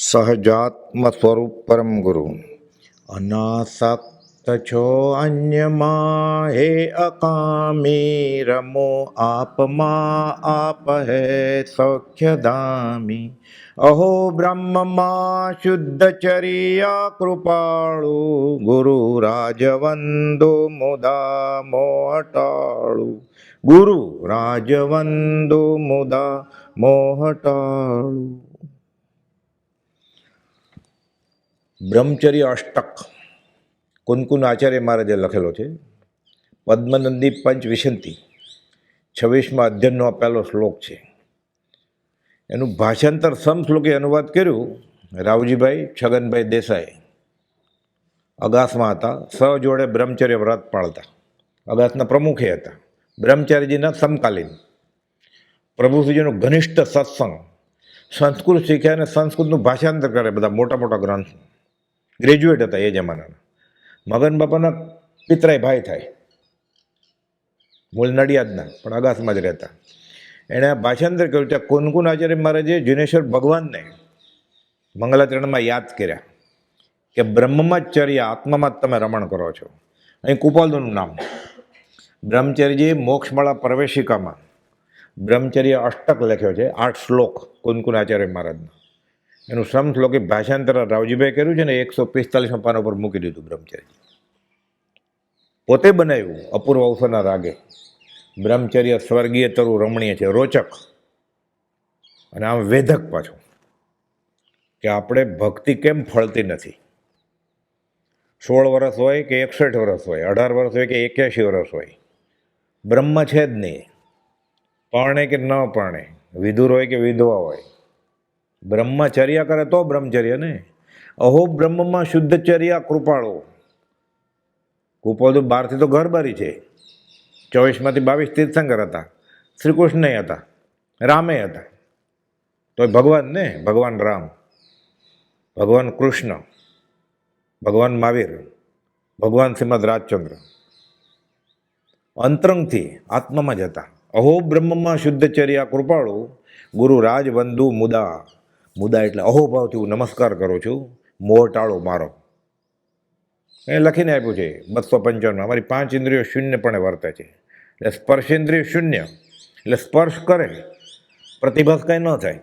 સહજાત્મ સ્વરૂપ પરમ ગુરુ અનાસક્ત છો અન્યમાં હે અકામી રમો આપમાં આપ હે સૌખ્યધામી અહો બ્રહ્મમાં શુદ્ધ ચરિયા કૃપાળુ ગુરુ રાજવંદો મુદા મોહટાળુ ગુરુ રાજવંદો મુદા મોહટાળુ. બ્રહ્મચર્ય અષ્ટક કુનકુન આચાર્ય મહારાજે લખેલો છે. પદ્મનંદી પંચ વિશંતિ 26મા અધ્યયનનો આ પહેલો શ્લોક છે. એનું ભાષાંતર સમશ્લોકે અનુવાદ કર્યું રાવજીભાઈ છગનભાઈ દેસાઈ. અગાસમાં હતા, સ જોડે બ્રહ્મચર્ય વ્રત પાળતા, અગાસના પ્રમુખે હતા, બ્રહ્મચારીજીના સમકાલીન. પ્રભુશ્રીજીનો ઘનિષ્ઠ સત્સંગ, સંસ્કૃત શીખ્યા અને સંસ્કૃતનું ભાષાંતર કરે બધા મોટા મોટા ગ્રંથ. ગ્રેજ્યુએટ હતા એ જમાનાના. મગન બાપાના પિતરાય ભાઈ થાય, મૂળ નડિયાદના પણ અગાસમાં જ રહેતા. એણે આ ભાષાંતર કર્યું. ત્યાં કુનકુન આચાર્ય મહારાજે જિનેશ્વર ભગવાનને મંગલાચરણમાં યાદ કર્યા કે બ્રહ્મમાં જ ચર્યા, આત્મામાં જ તમે રમણ કરો છો. અહીં કુપાલદોનું નામ. બ્રહ્મચર્યજીએ મોક્ષમાળા પ્રવેશિકામાં બ્રહ્મચર્ય અષ્ટક લખ્યો છે, 8 શ્લોક કુનકુન આચાર્ય મહારાજના. એનું સમશ્લોકે ભાષાંતર રાવજીભાઈ કર્યું છે ને 145મા પાના ઉપર મૂકી દીધું. બ્રહ્મચર્ય પોતે બનાવ્યું અપૂર્વ અવસરના રાગે. બ્રહ્મચર્ય સ્વર્ગીય તરુ રમણીય છે, રોચક અને આમ વેધક પાછું, કે આપણે ભક્તિ કેમ ફળતી નથી. 16 વર્ષ હોય કે 61 વર્ષ હોય, 18 વર્ષ હોય કે 81 વર્ષ હોય, બ્રહ્મ છે જ નહીં. પરણે કે ન પરણે, વિધુર હોય કે વિધવા હોય, બ્રહ્મચર્યા કરે તો બ્રહ્મચર્ય ને. અહો બ્રહ્મમાં શુદ્ધ ચર્યા કૃપાળો. કૃપાળુ 12થી તો ઘરબારી છે. 24માંથી 22 તીર્થંકર હતા, શ્રી કૃષ્ણ હતા, રામે હતા. તો ભગવાન ને, ભગવાન રામ, ભગવાન કૃષ્ણ, ભગવાન મહાવીર, ભગવાન શ્રીમદ રાજચંદ્ર અંતરંગથી આત્મામાં જ હતા. અહો બ્રહ્મમાં શુદ્ધ ચર્યા કૃપાળુ ગુરુ રાજવંદુ મુદા. મુદા એટલે અહોભાવથી હું નમસ્કાર કરું છું, મોહ ટાળો મારો. એ લખીને આપ્યું છે 255. અમારી 5 ઇન્દ્રિયો શૂન્યપણે વર્તે છે. એટલે સ્પર્શેન્દ્રિય શૂન્ય, એટલે સ્પર્શ કરે પ્રતિભાસ કાંઈ ન થાય.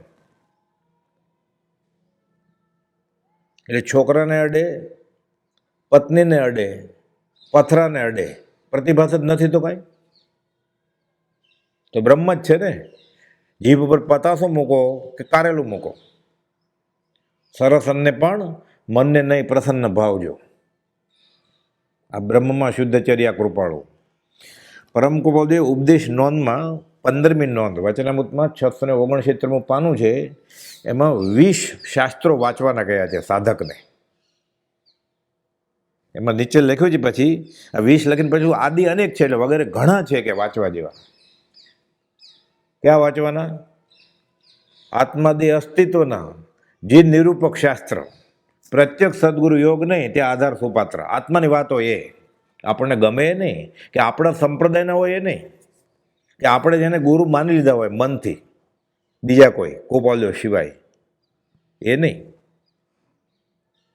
એટલે છોકરાને અડે, પત્નીને અડે, પથરાને અડે, પ્રતિભાસ જ નથી તો કાંઈ. તો બ્રહ્મ જ છે ને. જીભ ઉપર પતાસો મૂકો કે કારેલું મૂકો, સરસ અન્ને પણ મનને નહીં પ્રસન્ન ભાવજો. આ બ્રહ્મમાં શુદ્ધ ચર્યા કૃપાળુ. પરમ કૃપાળુદેવ ઉપદેશ નોંધમાં 15મી નોંધ વચનામૃતમાં 669મું પાનું છે. એમાં 20 શાસ્ત્રો વાંચવાના કયા છે સાધકને. એમાં નીચે લખ્યું છે, પછી આ 20 લખીને પછી આદિ અનેક છે, એટલે વગેરે ઘણા છે કે વાંચવા જેવા. ક્યાં વાંચવાના? આત્માદિ અસ્તિત્વના જે નિરૂપક શાસ્ત્ર, પ્રત્યક્ષ સદગુરુ યોગ નહીં તે આધાર સુપાત્ર. આત્માની વાતો એ આપણને ગમે નહીં, કે આપણા સંપ્રદાયના હોય એ નહીં, કે આપણે જેને ગુરુ માની લીધા હોય મનથી, બીજા કોઈ ગોપાલદેવ સિવાય, એ નહીં.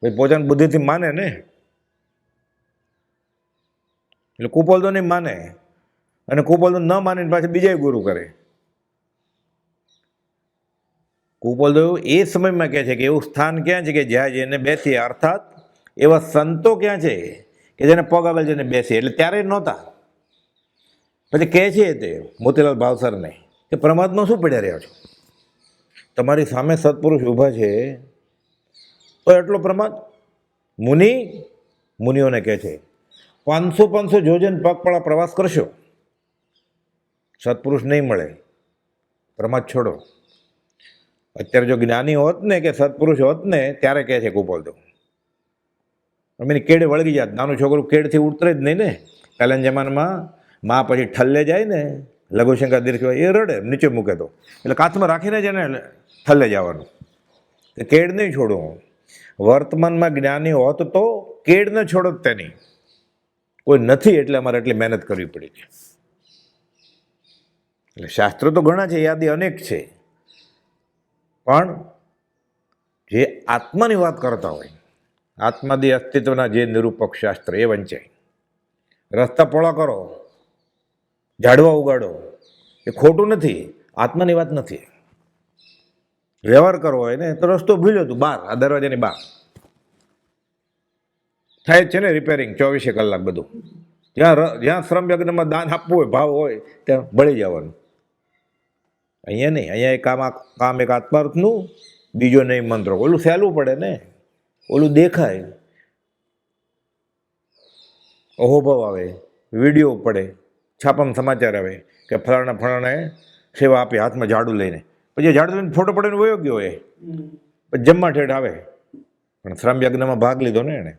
ભાઈ પોતાની બુદ્ધિથી માને ને, એટલે કુપાલદો નહીં માને, અને કુપાલદો ન માનીને પાછળ બીજા ગુરુ કરે. કુપાલદેવ એ સમયમાં કહે છે કે એવું સ્થાન ક્યાં છે કે જ્યાં જેને બેસીએ, અર્થાત એવા સંતો ક્યાં છે કે જેને પગ આગળ જઈને બેસીએ. એટલે ત્યારે નહોતા. પછી કહે છે તે મોતીલાલ ભાવસરને કે પ્રમાદમાં શું પડ્યા રહ્યા છો? તમારી સામે સત્પુરુષ ઊભા છે તો એટલો પ્રમાદ. મુનિઓને કહે છે 500 જોજન પગપાળા પ્રવાસ કરશો, સત્પુરુષ નહીં મળે, પ્રમાદ છોડો. અત્યારે જો જ્ઞાની હોત ને કે સત્પુરુષ હોત ને ત્યારે કહે છે કુપાલદેવ, અમે કેડે વળગી જાત. નાનું છોકરું કેડથી ઉતરે જ નહીં ને. પહેલાના જમાનામાં મા પછી ઠલ્લે જાય ને, લઘુશંકા દીર્ઘ એ રડે, નીચે મૂકે તો એટલે કાચમાં રાખીને જ એને ઠલ્લે જવાનું. કેડ નહીં છોડવું. વર્તમાનમાં જ્ઞાની હોત તો કેડ ન છોડો તેની. કોઈ નથી એટલે અમારે એટલી મહેનત કરવી પડી છે. એટલે શાસ્ત્રો તો ઘણા છે, યાદી અનેક છે, પણ જે આત્માની વાત કરતા હોય, આત્માદી અસ્તિત્વના જે નિરૂપક શાસ્ત્ર એ વંચાય. રસ્તા પોળા કરો, ઝાડવા ઉગાડો, એ ખોટું નથી, આત્માની વાત નથી. વ્યવહાર કરવો હોય ને તો રસ્તો ભૂલ્યો તું બહાર, આ દરવાજાની બહાર થાય જ છે ને રિપેરિંગ 24 કલાક બધું. જ્યાં શ્રમ યજ્ઞમાં દાન આપવું હોય, ભાવ હોય ત્યાં બળી જવાનું. અહીંયા નહીં, અહીંયા કામ એક આત્માર્થનું, બીજો નહીં મંત્રો. ઓલું સહેલું પડે ને, ઓલું દેખાય, અહોભાવ આવે, વિડીયો પડે, છાપામાં સમાચાર આવે કે ફલાણાએ સેવા આપી હાથમાં ઝાડુ લઈને, પછી ઝાડુ લઈને ફોટો પડેને વયો ગયો હોય, પછી જમવા ઠેઠ આવે, પણ શ્રમ યજ્ઞમાં ભાગ લીધો ને એણે.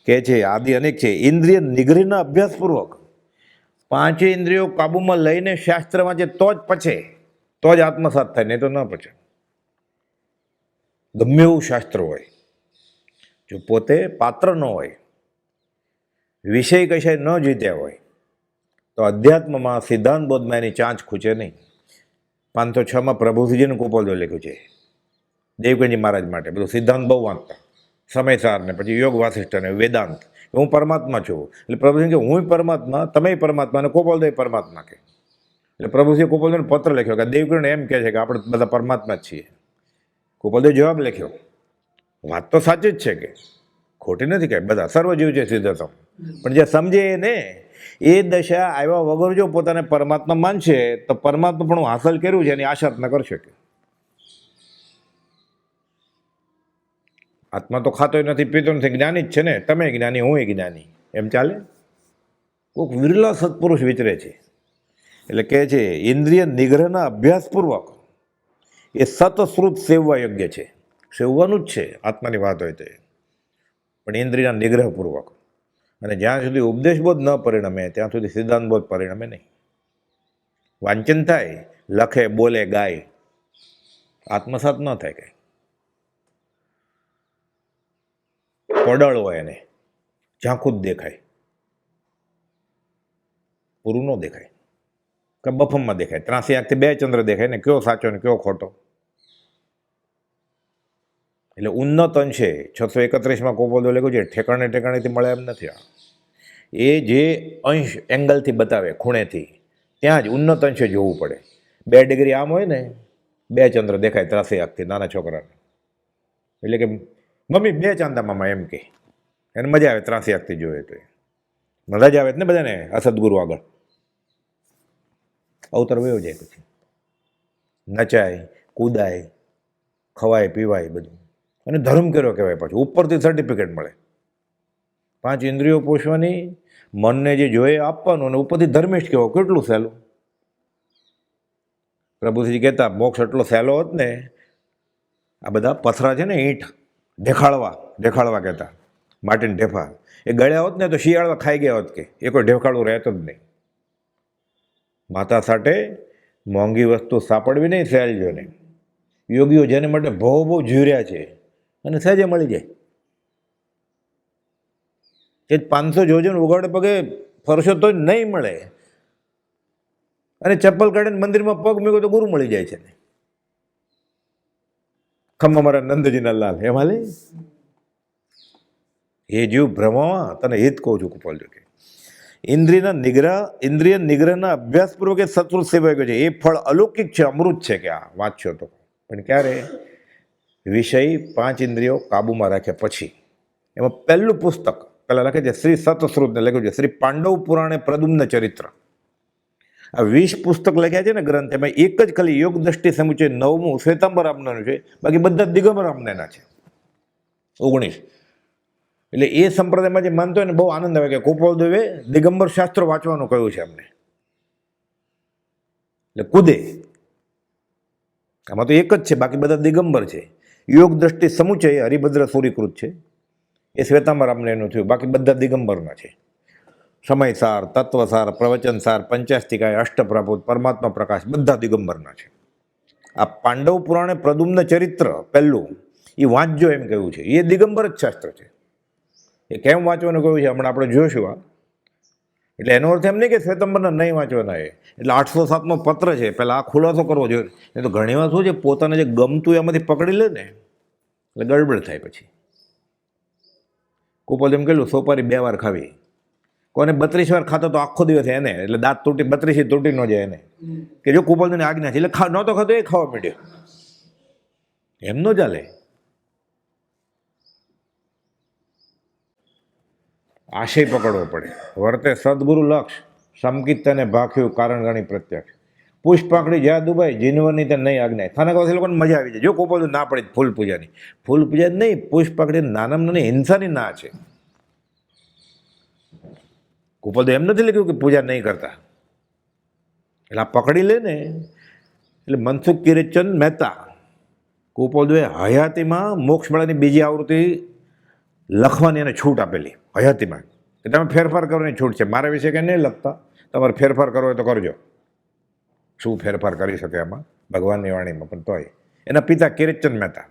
કે છે આદિ અનેક છે, ઇન્દ્રિય નિગ્રહના અભ્યાસપૂર્વક 5 ઇન્દ્રિયો કાબુમાં લઈને શાસ્ત્ર વાંચે તો જ પચે, તો જ આત્મસાત થાય, નહીં તો ન પચે. ગમે એવું શાસ્ત્ર હોય, જો પોતે પાત્ર ન હોય, વિષય કશાય ન જીત્યા હોય, તો અધ્યાત્મમાં સિદ્ધાંત બોધમાં એની ચાંચ ખૂચે નહીં. 506માં પ્રભુજીનું કુપોલજો લખ્યું છે દેવકનજી મહારાજ માટે. બધું સિદ્ધાંત બહુ વાંચતા, સમયસાર ને પછી યોગ વાસિષ્ઠ ને વેદાંત. હું પરમાત્મા છું એટલે પ્રભુજી કે હું પરમાત્મા, તમે પરમાત્મા, અને કોપોલદેવ પરમાત્મા કે. એટલે પ્રભુજીએ કોપોલદેવને પત્ર લખ્યો કે દેવકરણ એમ કહે છે કે આપણે બધા પરમાત્મા જ છીએ. કોપોલદેવ જવાબ લખ્યો, વાત તો સાચી જ છે કે ખોટી નથી કે બધા સર્વજીવ છે સિદ્ધતમ, પણ જે સમજે ને એ દશા આવ્યા વગર જો પોતાને પરમાત્મા માનશે તો પરમાત્મા પણ હાંસલ કર્યું છે એની આશા ન કરી શકે. આત્મા તો ખાતો નથી, પીતો નથી, જ્ઞાની જ છે ને. તમે જ્ઞાની, હું જ્ઞાની, એમ ચાલે? કોઈક વિરલા સત્પુરુષ વિચરે છે. એટલે કહે છે ઇન્દ્રિય નિગ્રહના અભ્યાસપૂર્વક એ સતશ્રુત સેવવા યોગ્ય છે. સેવવાનું જ છે આત્માની વાત હોય તો, પણ ઇન્દ્રિયના નિગ્રહપૂર્વક. અને જ્યાં સુધી ઉપદેશબોધ ન પરિણમે ત્યાં સુધી સિદ્ધાંતબોધ પરિણમે નહીં. વાંચન થાય, લખે, બોલે, ગાય, આત્મસાત ન થાય કંઈ. પડળ હોય એને ઝાંખું જ દેખાય, પૂરું ન દેખાય, કે બફમમાં દેખાય. 83 આંખથી 2 ચંદ્ર દેખાય ને, કયો સાચો ને કયો ખોટો. એટલે ઉન્નત અંશે 631માં કોપોલદેવ લખ્યું છે ઠેકાણે ઠેકાણેથી મળે એમ નથી. એ જે અંશ એંગલથી બતાવે, ખૂણેથી, ત્યાં જ ઉન્નત અંશે જોવું પડે. 2 ડિગ્રી આમ હોય ને, 2 ચંદ્ર દેખાય 83 આંખથી નાના છોકરાને. એટલે કે મમ્મી 2 ચાંદા મામા એમ કે, એને મજા આવે 83 આંખથી જોઈએ તો. મજા જ આવે ને બધાને અસદગુરુ આગળ. અવતર વયો જાય પછી નચાય, કૂદાય, ખવાય, પીવાય બધું. અને ધર્મ કર્યો કહેવાય. પાછું ઉપરથી સર્ટિફિકેટ મળે. 5 ઇન્દ્રિયો પોષવાની, મનને જે જોઈએ આપવાનું, અને ઉપરથી ધર્મિષ્ઠ કહેવો, કેટલું સહેલું. પ્રભુજી કહેતા મોક્ષ એટલો સહેલો હોત ને, આ બધા પથરા છે ને ઈંટ ઢેખાળવા કહેતા, માટીને ઢેફા, એ ગળ્યા હોત ને તો શિયાળવા ખાઈ ગયા હોત કે એ કોઈ ઢેફાળું રહેતો જ નહીં. માતા સાથે મોંઘી વસ્તુ સાંપડવી નહીં સહેલજોને. યોગીઓ જેને માટે બહુ જીવ્યા છે અને સહેજે મળી જાય. એ 500 જોજન ઉગાડે પગે ફરશો તો નહીં મળે, અને ચપ્પલ કાઢીને મંદિરમાં પગ મૂકો તો ગુરુ મળી જાય છે ને. ખમ્મા મારા નંદજીના લાલ એમાં લે. એ જીવ ભ્રમમાં તને હિત કહું છું કુપોલજો કે ઇન્દ્રિય નિગ્રહના અભ્યાસપૂર્વક એ સત્પુરુષ સેવા છે. એ ફળ અલૌકિક છે, અમૃત છે કે આ વાંચ્યો તો. પણ ક્યારે? વિષય 5 ઇન્દ્રિયો કાબુમાં રાખ્યા પછી. એમાં પહેલું પુસ્તક પહેલાં લખે છે શ્રી સતશ્રુતને લખ્યું છે શ્રી પાંડવ પુરાણે પ્રદુમ્ન ચરિત્ર. આ 20 પુસ્તક લખ્યા છે ને ગ્રંથ, એમાં એક જ ખાલી યોગ દ્રષ્ટિ સમુચય 9મું શ્વેતાંબર આમનાનું છે, બાકી બધા દિગંબર આમનાના છે 19. એટલે એ સંપ્રદાયમાં જે માનતો હોય ને બહુ આનંદ આવે કે કુપોલદેવે દિગંબર શાસ્ત્ર વાંચવાનું કહ્યું છે અમને. એટલે કૂદે. આમાં તો એક જ છે, બાકી બધા દિગંબર છે. યોગ દ્રષ્ટિ સમુચય હરિભદ્ર સૂરીકૃત છે, એ શ્વેતાંબર આમને એનું થયું, બાકી બધા દિગંબરના છે. સમયસાર, તત્વસાર, પ્રવચનસાર, પંચાસ્તિકાય, અષ્ટપ્રભુત, પરમાત્મા પ્રકાશ બધા દિગંબરના છે. આ પાંડવ પુરાણે પ્રદુમ્ન ચરિત્ર પહેલું એ વાંચજો એમ કહ્યું છે. એ દિગંબર જ શાસ્ત્ર છે. એ કેમ વાંચવાનું કહ્યું છે હમણાં આપણે જોઈશું. એટલે એનો અર્થ એમ નહીં કે શ્વેતંબરના નહીં વાંચવાના એ. એટલે 807મો પત્ર છે, પહેલાં આ ખુલાસો કરવો જોઈએ. એ તો ઘણી વાર શું છે, પોતાને જે ગમતું એમાંથી પકડી લે ને એટલે ગડબડ થાય. પછી કુપોલ એમ કહ્યું સોપારી 2 વાર ખાવી, કોને 32 વાર ખાતો તો આખો દિવસ એને, એટલે દાંત તૂટી 32 તૂટી ન જાય એને, કે જો કુપોલની આજ્ઞા છે એટલે નહોતો ખાતો એ ખાવા માંડ્યો. એમ ન ચાલે. આશય પકડવો પડે. વર્તે સદગુરુ લક્ષ, સમકિત અને ભાખ્યું કારણ ગણી પ્રત્યક્ષ. પુષ્પાકડી જ્યાં દુબાઈ જીનવરની તે નહીં આજ્ઞા. થાનકવાસી લોકોને મજા આવી જાય જો કુપોલ ના પડે ફૂલ પૂજાની. ફૂલ પૂજા નહીં, પુષ્પાકડી નાનામાં નાની હિંસાની ના છે. કુપોલ એમ નથી લખ્યું કે પૂજા નહીં કરતા. એટલે આ પકડી લે ને એટલે મનસુખ કિરીટચંદ મહેતા કુપોલદેવે હયાતીમાં મોક્ષમાળાની બીજી આવૃત્તિ લખવાની એને છૂટ આપેલી હયાતીમાં, કે તમે ફેરફાર કરવાની છૂટ છે. મારા વિશે કંઈ નહીં લખતા, તમારે ફેરફાર કરવો હોય તો કરજો. શું ફેરફાર કરી શકે એમાં ભગવાનની વાણીમાં? પણ તોય એના પિતા કિરીટચંદ મહેતા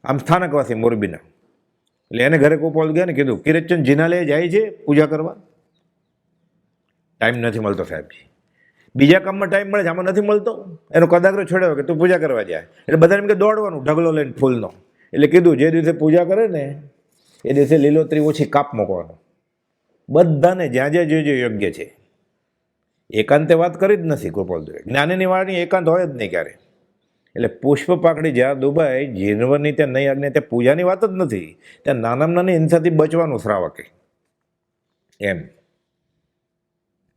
આમ સ્થાનકવાસી મોરબીના, એટલે એને ઘરે કુપોલ ગયા ને કીધું કિરીટચંદ જીનાલય જાય છે પૂજા કરવા? ટાઈમ નથી મળતો સાહેબજી. બીજા કામમાં ટાઈમ મળે છે, આમાં નથી મળતો. એનો કદાગરો છોડ્યો કે તું પૂજા કરવા જાય. એટલે બધાને એમ કે દોડવાનું ઢગલો લઈને ફૂલનો. એટલે કીધું જે દિવસે પૂજા કરે ને એ દિવસે લીલોતરી ઓછી કાપ મૂકવાનો. બધાને જ્યાં જ્યાં જે યોગ્ય છે. એકાંતે વાત કરી જ નથી કુપોલદેવે. જ્ઞાનીની વાણી એકાંત હોય જ નહીં ક્યારે. એટલે પુષ્પ પાકડી જ્યાં દુબાઈ જીનવરની ત્યાં નહીં આજ્ઞા, ત્યાં પૂજાની વાત જ નથી. ત્યાં નાનામાં નાની હિંસાથી બચવાનું શ્રાવકે એમ.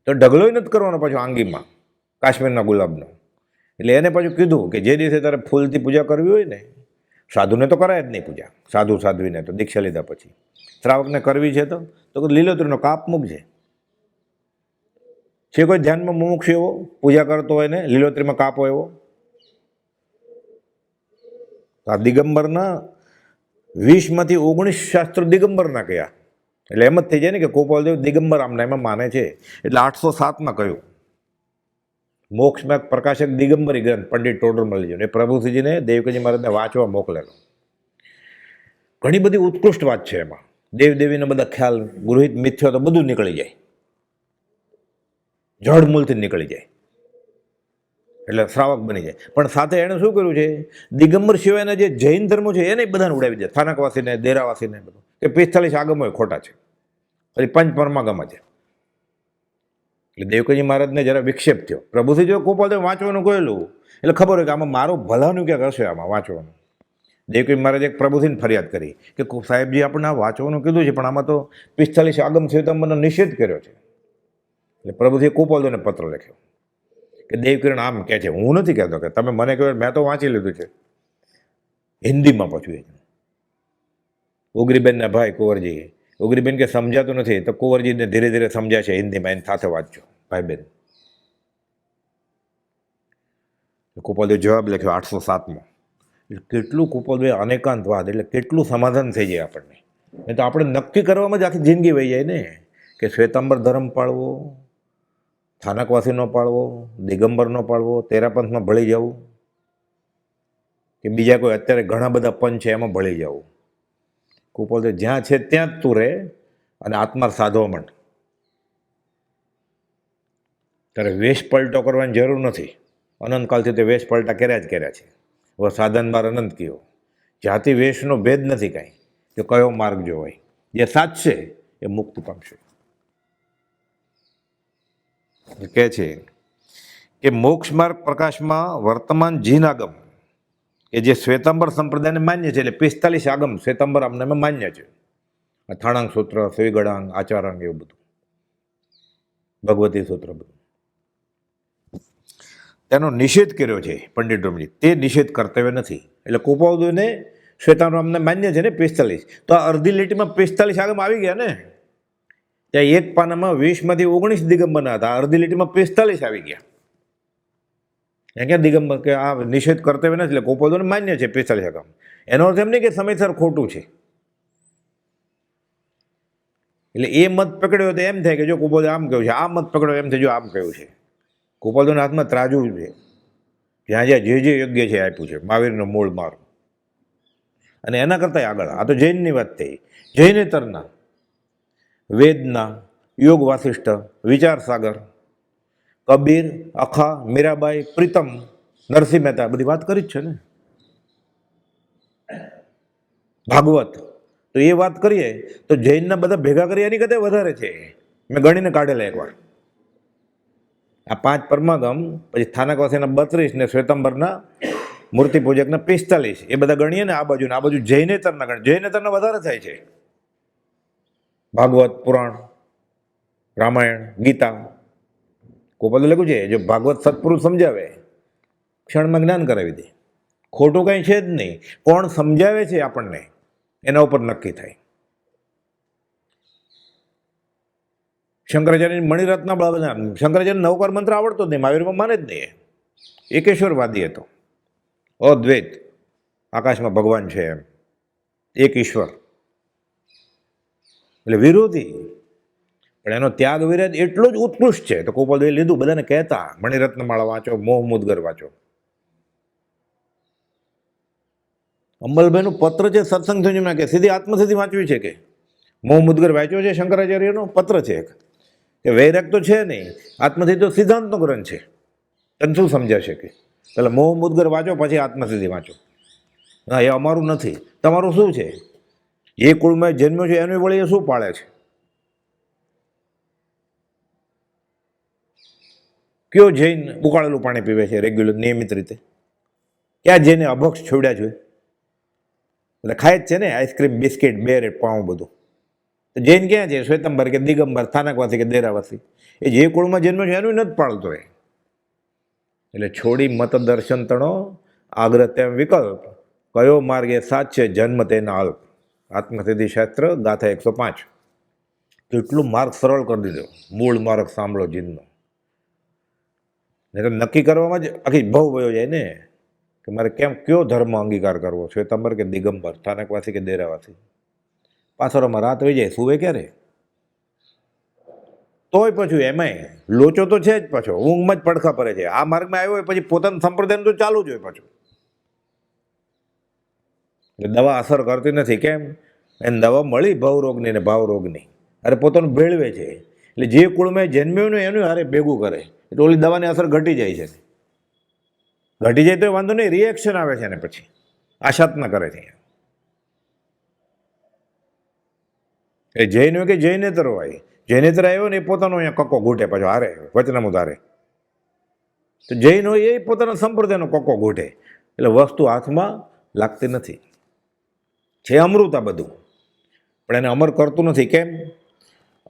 તો ઢગલોય નથી કરવાનો પાછો આંગીમાં કાશ્મીરના ગુલાબનો. એટલે એને પાછું કીધું કે જે દિવસે તારે ફૂલથી પૂજા કરવી હોય ને, સાધુને તો કરાય જ નહીં પૂજા, સાધુ સાધ્વીને તો દીક્ષા લીધા પછી. શ્રાવકને કરવી છે તો લીલોતરીનો કાપ મૂકજે. છે કોઈ ધ્યાનમાં મુમુક્ષુ એવો પૂજા કરતો હોય ને લીલોતરીમાં કાપો એવો? આ દિગંબરના 20માંથી 19 શાસ્ત્રો દિગંબરના કયા. એટલે એમ જ થઈ જાય ને કે કુપોલદેવ દિગંબર આમના એમાં માને છે. એટલે 807માં કહ્યું મોક્ષમાં પ્રકાશક દિગંબરી ગ્રંથ પંડિત ટોડરમલજીને એ પ્રભુશ્રીજીને દેવકીજી મહારાજને વાંચવા મોકલેલો. ઘણી બધી ઉત્કૃષ્ટ વાત છે એમાં. દેવદેવીના બધા ખ્યાલ ગૃહિત મિથ્યો તો બધું નીકળી જાય, જળમૂળથી નીકળી જાય, એટલે શ્રાવક બની જાય. પણ સાથે એણે શું કર્યું છે, દિગંબર સિવાયના જે જૈન ધર્મો છે એને બધાને ઉડાવી દે. સ્થાનકવાસીને, દેરાવાસીને બધું કે 45 આગમ હોય ખોટા છે, પછી 5 પરમાગમ છે. એટલે દેવકીજી મહારાજને જરા વિક્ષેપ થયો. પ્રભુથી જો કુપોલદેવ વાંચવાનું કહેલું એટલે ખબર હોય કે આમાં મારું ભલાનું ક્યાંક હશે આમાં વાંચવાનું. દેવકીજી મહારાજે એક પ્રભુથીને ફરિયાદ કરી કે સાહેબજી આપણે આ વાંચવાનું કીધું છે પણ આમાં તો 45 આગમ શ્વેતાંબરનો નિષેધ કર્યો છે. એટલે પ્રભુજીએ કુપોલદેવને પત્ર લખ્યો કે દેવકીરણ આમ કહે છે, હું નથી કહેતો કે તમે મને કહ્યું, મેં તો વાંચી લીધું છે હિન્દીમાં. પાછું એ ઉગરીબેનના ભાઈ કુંવરજી, ઉગરીબેન કે સમજાતું નથી તો કુંવરજીને ધીરે ધીરે સમજાય છે હિન્દીમાં, એની સાથે વાંચજો ભાઈ બેન. કુપોલદેવ જવાબ લખ્યો 807માં. કેટલું કુપોલદેવ અનેકાંતવાદ, એટલે કેટલું સમાધાન થઈ જાય આપણને. નહીં તો આપણે નક્કી કરવામાં જ આખી જિંદગી વહી જાય ને કે શ્વેતાંબર ધર્મ પાળવો, સ્થાનકવાસી ન પાળવો, દિગંબર ન પાળવો, તેરાપંથમાં ભળી જવું, કે બીજા કોઈ અત્યારે ઘણા બધા પંચ છે એમાં ભળી જવું. કુપોલદેવ જ્યાં છે ત્યાં જ તું રહે અને આત્મા સાધવા માંડ. ત્યારે વેશ પલટો કરવાની જરૂર નથી. અનંતકાલથી તે વેશ પલટા કર્યા જ કર્યા છે. હવે સાધન બાર અનંત કયો, જાતિ વેશનો ભેદ નથી કાંઈ, કે કયો માર્ગ જો હોય. જે સાચશે એ મુક્તિ પામશે. કહે છે કે મોક્ષ માર્ગ પ્રકાશમાં વર્તમાન જીનાગમ કે જે શ્વેતાંબર સંપ્રદાયને માન્ય છે, એટલે 45 આગમ શ્વેતાંબર આમને માન્ય છે. થાણાંગ સૂત્ર, શ્રીગળાંગ, આચારાંગ એવું બધું, ભગવતી સૂત્ર બધું તેનો નિષેધ કર્યો છે પંડિત ડોમજી. તે નિષેધ કર્તવ્ય નથી. એટલે કુપોલદેવને શ્વેતાંબર અમને માન્ય છે ને 45, તો આ અડધી લીટીમાં 45 આગમ આવી ગયા ને. ત્યાં એક પાનામાં 20માંથી 19 દિગંબરના હતા, અડધી લીટીમાં 45 આવી ગયા. ત્યાં ક્યાં દિગંબર કે આ નિષેધ કર્તવ્ય નથી, એટલે કુપોલદેવને માન્ય છે 45 આગમ. એનો અર્થ એમ નહીં કે સમયસર ખોટું છે. એટલે એ મત પકડ્યો તો એમ થાય કે જો કુપોલદેવ આમ કહ્યું છે, આ મત પકડ્યો એમ થાય જો આમ કહ્યું છે. કુપોલદેવના હાથમાં ત્રાજુ છે, જ્યાં જ્યાં જે યોગ્ય છે આપ્યું છે. મહાવીરનો મૂળ મારું. અને એના કરતાં આગળ આ તો જૈનની વાત થઈ. જૈનેતરના, વેદના, યોગ વાસિષ્ઠ, વિચાર સાગર, કબીર, અખા, મીરાબાઈ, પ્રીતમ, નરસિંહ મહેતા, બધી વાત કરી જ છે ને. ભાગવત, તો એ વાત કરીએ તો જૈનના બધા ભેગા કરી એની કરતા વધારે છે. મેં ગણીને કાઢેલા એકવાર. આ 5 પરમાગમ, પછી સ્થાનકવાસીના 32 ને શ્વેતંબરના મૂર્તિ પૂજકના 45, એ બધા ગણીએ ને આ બાજુ જૈનેતરના ગણ, જૈનેતરના વધારે થાય છે. ભાગવત, પુરાણ, રામાયણ, ગીતા. ગોપાલે લખ્યું છે, જો ભાગવત સત્પુરુષ સમજાવે ક્ષણમાં જ્ઞાન કરાવી દે. ખોટું કંઈ છે જ નહીં. કોણ સમજાવે છે આપણને એના ઉપર નક્કી થાય. શંકરાચાર્ય મણિરત્ન બાબા, શંકરાચાર્ય નવકાર મંત્ર આવડતો જ નહીં, મહાવીરમાં માને જ નહીં. એકેશ્વરવાદી હતો, અદ્વૈત, આકાશમાં ભગવાન છે એમ, એક ઈશ્વર, એટલે વિરોધી. પણ એનો ત્યાગ વિરાજ એટલો જ ઉત્કૃષ્ટ છે. તો ગોપાલભાઈ લીધું, બધાને કહેતા મણિરત્નમાળા વાંચો, મોહ મુદગર વાંચો. અંબલભાઈનું પત્ર છે સત્સંગ સંયમના, કે સીધી આત્મસિદ્ધિ વાંચવી છે, કે મોહ મુદગર વાંચ્યો છે શંકરાચાર્યનો પત્ર છે એક, કે વૈરાગ તો છે નહીં, આત્મસિદ્ધિ તો સિદ્ધાંતનો ગ્રંથ છે, તને શું સમજાશે? કે પેલા મોહ મુદગર વાંચો, પછી આત્મસિદ્ધિ વાંચો. ના, એ અમારું નથી. તમારું શું છે? એ કુળમાં જન્મ્યો છે એનું વળી એ શું પાળે છે? કયો જૈન ઉકાળેલું પાણી પીવે છે રેગ્યુલર નિયમિત રીતે? ક્યાં જઈને અભક્ષ છોડ્યા છે? એટલે ખાય જ છે ને આઈસ્ક્રીમ, બિસ્કિટ, બેરેટ, પાઉં, બધું. તો જૈન ક્યાં છે? શ્વેતંબર કે દિગંબર, સ્થાનકવાસી કે દેરાવાસી, એ જે કુળમાં જન્મ્યો છે એનું નથી પાળતો એ. એટલે છોડી મત દર્શન તણો, આગ્રહ તેમ વિકલ્પ, કયો માર્ગ એ સાચ છે, જન્મ તેના અલ્પ. આત્મસિદ્ધિ શાસ્ત્ર, ગાથા 105. તો એટલું માર્ગ સરળ કરી દીધો, મૂળ માર્ગ સાંભળો જીનનો. નહીં તો નક્કી કરવામાં જ આખી ભવ વયો જાય ને, કે મારે કયો ધર્મ અંગીકાર કરવો, શ્વેતંબર કે દિગંબર, સ્થાનકવાસી કે દેરાવાસી. પાછળમાં રાત વહી જાય, સુવે ક્યારે? તોય પછી એમાંય લોચો તો છે જ, પાછો ઊંઘમાં જ પડખા પડે છે. આ માર્ગમાં આવ્યો હોય પછી પોતાનું સંપ્રદાયનું તો ચાલુ જ હોય પાછું. એટલે દવા અસર કરતી નથી. કેમ? એને દવા મળી ભવરોગની ને ભાવરોગની, અરે પોતાનું ભેળવે છે. એટલે જે કુળમાં જન્મ્યું ને એનું હારે ભેગું કરે, એટલે ઓલી દવાની અસર ઘટી જાય છે. ઘટી જાય તો વાંધો નહીં, રિએક્શન આવે છે ને પછી આશાત્મક કરે છે. એ જૈન હોય કે જૈનેતર હોય, જૈનેતર આવ્યો ને એ પોતાનો અહીંયા કક્કો ઘૂંટે, પાછો હારે વચનામું ધારે. તો જૈન હોય એ પોતાના સંપ્રદાયનો કક્કો ઘૂંટે. એટલે વસ્તુ હાથમાં લાગતી નથી. છે અમૃત આ બધું, પણ એને અમર કરતું નથી. કેમ?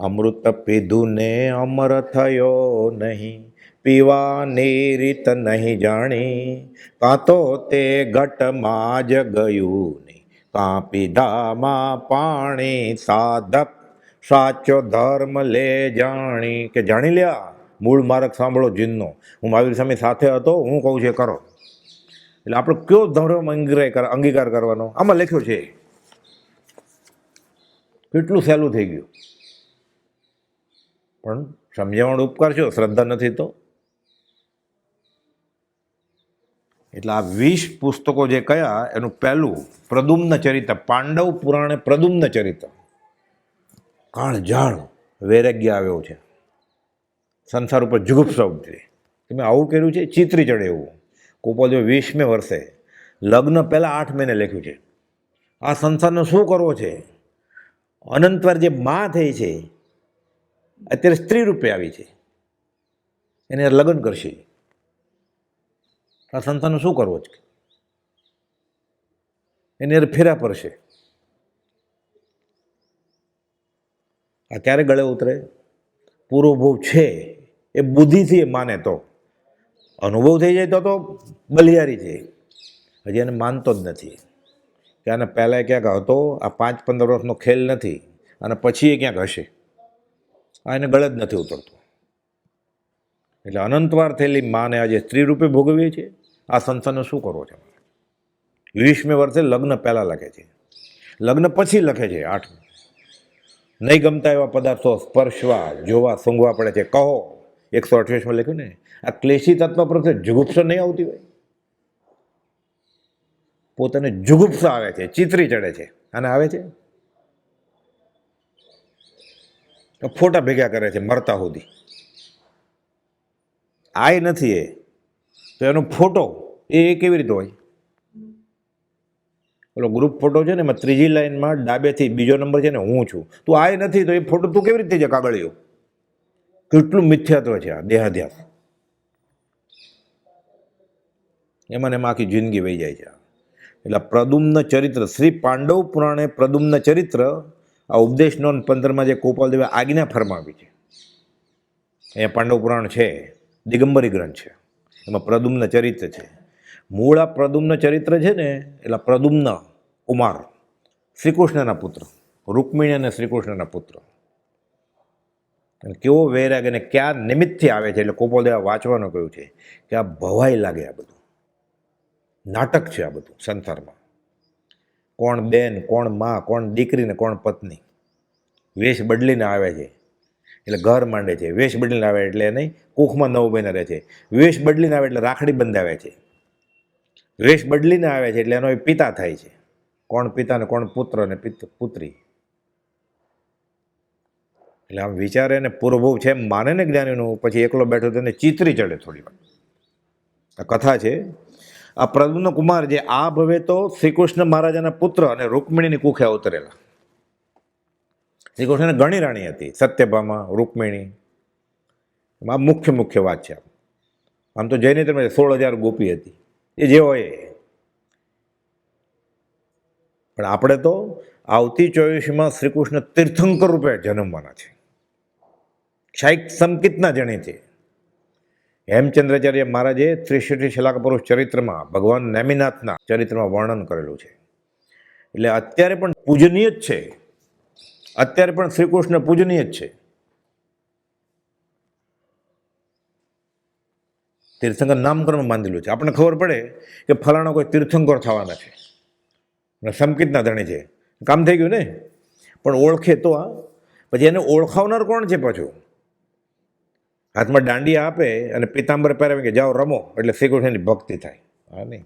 અમૃત પીધું ને અમર થયો નહીં, પીવાની રીત નહીં જાણી, કાં તો તે ઘટમાં જ ગયું નહીં, કાં પીધામાં પાણી. સાધક સાચો ધર્મ લે જાણી, કે જાણી લ્યા મૂળ માર્ગ સાંભળો જીનનો. હું મહાવીર સ્વામી સાથે હતો, હું કહું છે કરો. એટલે આપણે કયો ધર્મ અંગીકાર કરવાનો આમાં લખ્યો છે. કેટલું સહેલું થઈ ગયું, પણ સમજાવવાનો ઉપકાર છો, શ્રદ્ધા નથી તો. એટલે આ 20 પુસ્તકો જે કયા, એનું પહેલું પ્રદ્યુમ્ન ચરિત્ર, પાંડવ પુરાણે પ્રદ્યુમ્ન ચરિત્ર. કાળજાળ વૈરાગ્ય આવ્યો છે સંસાર ઉપર, જુગુપ્સા ઉપજે. તમે આવું કર્યું છે, ચિત્રી ચડે એવું. ગોપાલજી 20મે વર્ષે લગ્ન પહેલાં 8 મહિને લખ્યું છે. આ સંસારનો શું કરવો છે? અનંતવાર જે માં થઈ છે, અત્યારે સ્ત્રી રૂપે આવી છે, એને લગ્ન કરશે. આ સંસારનો શું કરવો છે? એને ફેરા પડશે. આ ક્યારે ગળે ઉતરે? પૂર્વભોગ છે એ બુદ્ધિથી માને તો, અનુભવ થઈ જાય તો બલિયારી છે. હજી એને માનતો જ નથી કે આને પહેલાં ક્યાંક હતો, આ 5-15 વર્ષનો ખેલ નથી, અને પછી એ ક્યાંક હશે. આ એને ગળે જ નથી ઉતરતું. એટલે અનંતવાર થયેલી માને આજે સ્ત્રી રૂપે ભોગવીએ છીએ. આ સંસારને શું કરવો છે? 20મે વર્ષે લગ્ન પહેલાં લખે છે, લગ્ન પછી લખે છે 8. નહીં ગમતા એવા પદાર્થો સ્પર્શવા, જોવા, સૂંઘવા પડે છે, કહો. 128માં લખ્યું ને. આ ક્લેશી તત્વ પ્રત્યે જુગુપ્સા નહીં આવતી હોય? પોતાને જુગુપ્સા આવે છે, ચિત્રી ચડે છે, અને આવે છે. ફોટા ભેગા કરે છે મરતા સુધી. આય નથી એ તો એનો ફોટો એ કેવી રીતે હોય? પેલો ગ્રુપ ફોટો છે ને એમાં ત્રીજી લાઈનમાં ડાબેથી બીજો નંબર છે ને હું છું. તું આય નથી તો એ ફોટો તું કેવી રીતે છે કાગળિયો? કેટલું મિથ્યાત્વ છે આ દેહાધ્યાસ. એમાં ને એમાં આખી જિંદગી વહી જાય છે. એટલે પ્રદ્યુમ્ન ચરિત્ર, શ્રી પાંડવ પુરાણે પ્રદ્યુમ્ન ચરિત્ર આ ઉપદેશ નોંધ 15માં જે ગોપાલદેવે આજ્ઞા ફરમાવી છે. અહીંયા પાંડવ પુરાણ છે, દિગંબરી ગ્રંથ છે, એમાં પ્રદ્યુમ્ન ચરિત્ર છે. મૂળ આ પ્રદ્યુમ્ન ચરિત્ર છે ને એટલે પ્રદ્યુમ્ન કુમાર શ્રીકૃષ્ણના પુત્ર, રૂકમિણી અને શ્રીકૃષ્ણના પુત્ર. અને કેવો વૈરાગ અને ક્યાં નિમિત્તથી આવે છે એટલે ગોપાલદેવે વાંચવાનું કહ્યું છે કે આ ભવાઈ લાગે, આ બધું નાટક છે. આ બધું સંસારમાં કોણ બેન, કોણ માં, કોણ દીકરી ને કોણ પત્ની. વેશ બદલીને આવે છે એટલે ઘર માંડે છે, વેશ બદલીને આવે એટલે એને કુખમાં 9 મહિના રહે છે, વેશ બદલીને આવે એટલે રાખડી બંધાવે છે, વેશ બદલીને આવે છે એટલે એનો પિતા થાય છે. કોણ પિતા ને કોણ પુત્ર ને પુત્રી. એટલે આમ વિચારે ને પૂર્વભૂ છે એમ માને ને જ્ઞાનીનું, પછી એકલો બેઠો તેને ચિતરી ચડે થોડી વાર. આ કથા છે. આ પ્રદ્યુમ્ન કુમાર જે આ ભવે તો શ્રીકૃષ્ણ મહારાજાના પુત્ર અને રૂકમિણીની કુખે અવતરેલા. શ્રીકૃષ્ણને ઘણી રાણી હતી, સત્યભામા, રૂકમિણી. આ મુખ્ય વાત છે. આમ તો જઈને તમે 16,000 ગોપી હતી, એ જે હોય. પણ આપણે તો આવતી 24માં શ્રીકૃષ્ણ તીર્થંકર રૂપે જન્મવાના છે. શાયક સંકિતના જણે છે. હેમચંદ્રાચાર્ય મહારાજે ત્રિશટી શલાક પુરુષ ચરિત્રમાં ભગવાન નેમિનાથના ચરિત્રમાં વર્ણન કરેલું છે. એટલે અત્યારે પણ પૂજનીય જ છે. અત્યારે પણ શ્રીકૃષ્ણ પૂજનીય જ છે. તીર્થંકર નામકરણ બાંધેલું છે. આપણને ખબર પડે કે ફલાણા કોઈ તીર્થંકર થવાના છે, સંકિતના ધણી છે, કામ થઈ ગયું ને. પણ ઓળખે તો આ પછી એને ઓળખાવનાર કોણ છે? પાછું હાથમાં દાંડિયા આપે અને પિતાંબર પહેરાવે કે જાઓ રમો એટલે શ્રીકૃષ્ણની ભક્તિ થાય. હા નહીં,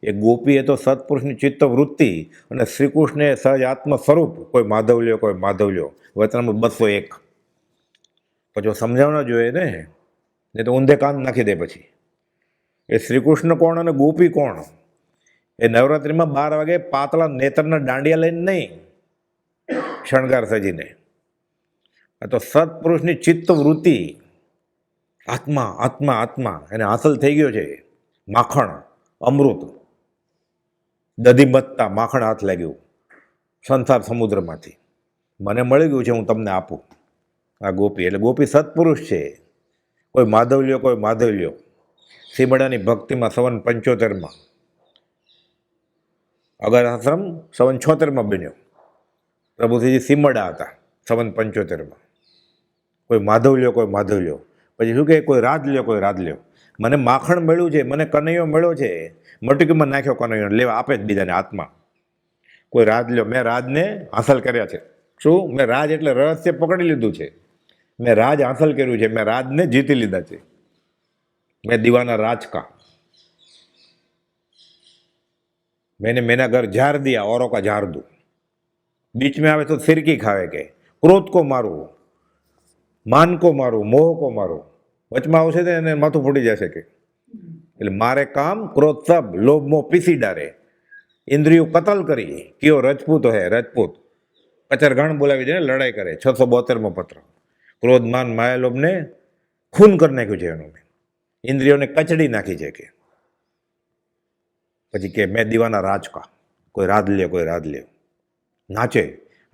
એ ગોપી એ તો સત્પુરુષની ચિત્ત વૃત્તિ અને શ્રીકૃષ્ણ એ સહજ આત્મ સ્વરૂપ. કોઈ માધવલ્યો, કોઈ માધવલ્યો. વચનામૃત 201. પછી સમજાવવા જોઈએ ને, નહીં તો ઊંધે કાન નાખી દે. પછી એ શ્રીકૃષ્ણ કોણ અને ગોપી કોણ? એ નવરાત્રિમાં 12 વાગે પાતળા નેત્રના દાંડિયા લઈને નહીં, શણગાર સજીને. આ તો સત્પુરુષની ચિત્ત વૃત્તિ, આત્મા આત્મા આત્મા એને હાંસલ થઈ ગયો છે. માખણ, અમૃત, દધીમત્તા, માખણ હાથ લાગ્યું સંસાર સમુદ્રમાંથી. મને મળી ગયું છે, હું તમને આપું. આ ગોપી એટલે ગોપી સત્પુરુષ છે. કોઈ માધવલ્યો, કોઈ માધવલ્યો. સીમડાની ભક્તિમાં સંવન 75માં, અગર આશ્રમ સંવન 76માં બન્યો. પ્રભુશ્રીજી સીમડા હતા સંવન 75માં. કોઈ માધવલ્યો, કોઈ માધવલ્યો. પછી શું કહે? કોઈ રાજ લ્યો, કોઈ રાજ લ્યો. મને માખણ મળ્યું છે, મને કનૈયો મળ્યો છે, મટકીમાં નાખ્યો કનૈયો, લેવા આપે જ બીજાને હાથમાં. કોઈ રાજ લ્યો. મેં રાજને હાંસલ કર્યા છે. શું? મેં રાજ એટલે રહસ્ય પકડી લીધું છે. મેં રાજ હાંસલ કર્યું છે, મેં રાજને જીતી લીધા છે. મેં દીવાના રાજ કા, मैंने घर झाड़ दिया, औरों का झाड़ दूं. बीच में आवे तो सिरकी खावे के क्रोध को मारू, માન કો મારું, મોહ કો મારું. વચમાં આવશે તો એને માથું ફૂટી જશે કે એટલે મારે કામ ક્રોધ સબ લોભ મોહ પીસી ડારે. ઇન્દ્રિયો કતલ કરી કયો રજપૂત હે રજપૂત. કચરઘાણ બોલાવી દે, લડાઈ કરે. 672મો પત્ર. ક્રોધ માન માયા લોભને ખૂન કરી નાખ્યું છે એનું. ઇન્દ્રિયોને કચડી નાખી છે કે. પછી કે મેં દીવાના રાજ કા, કોઈ રાજ લે, કોઈ રાજ લે. નાચે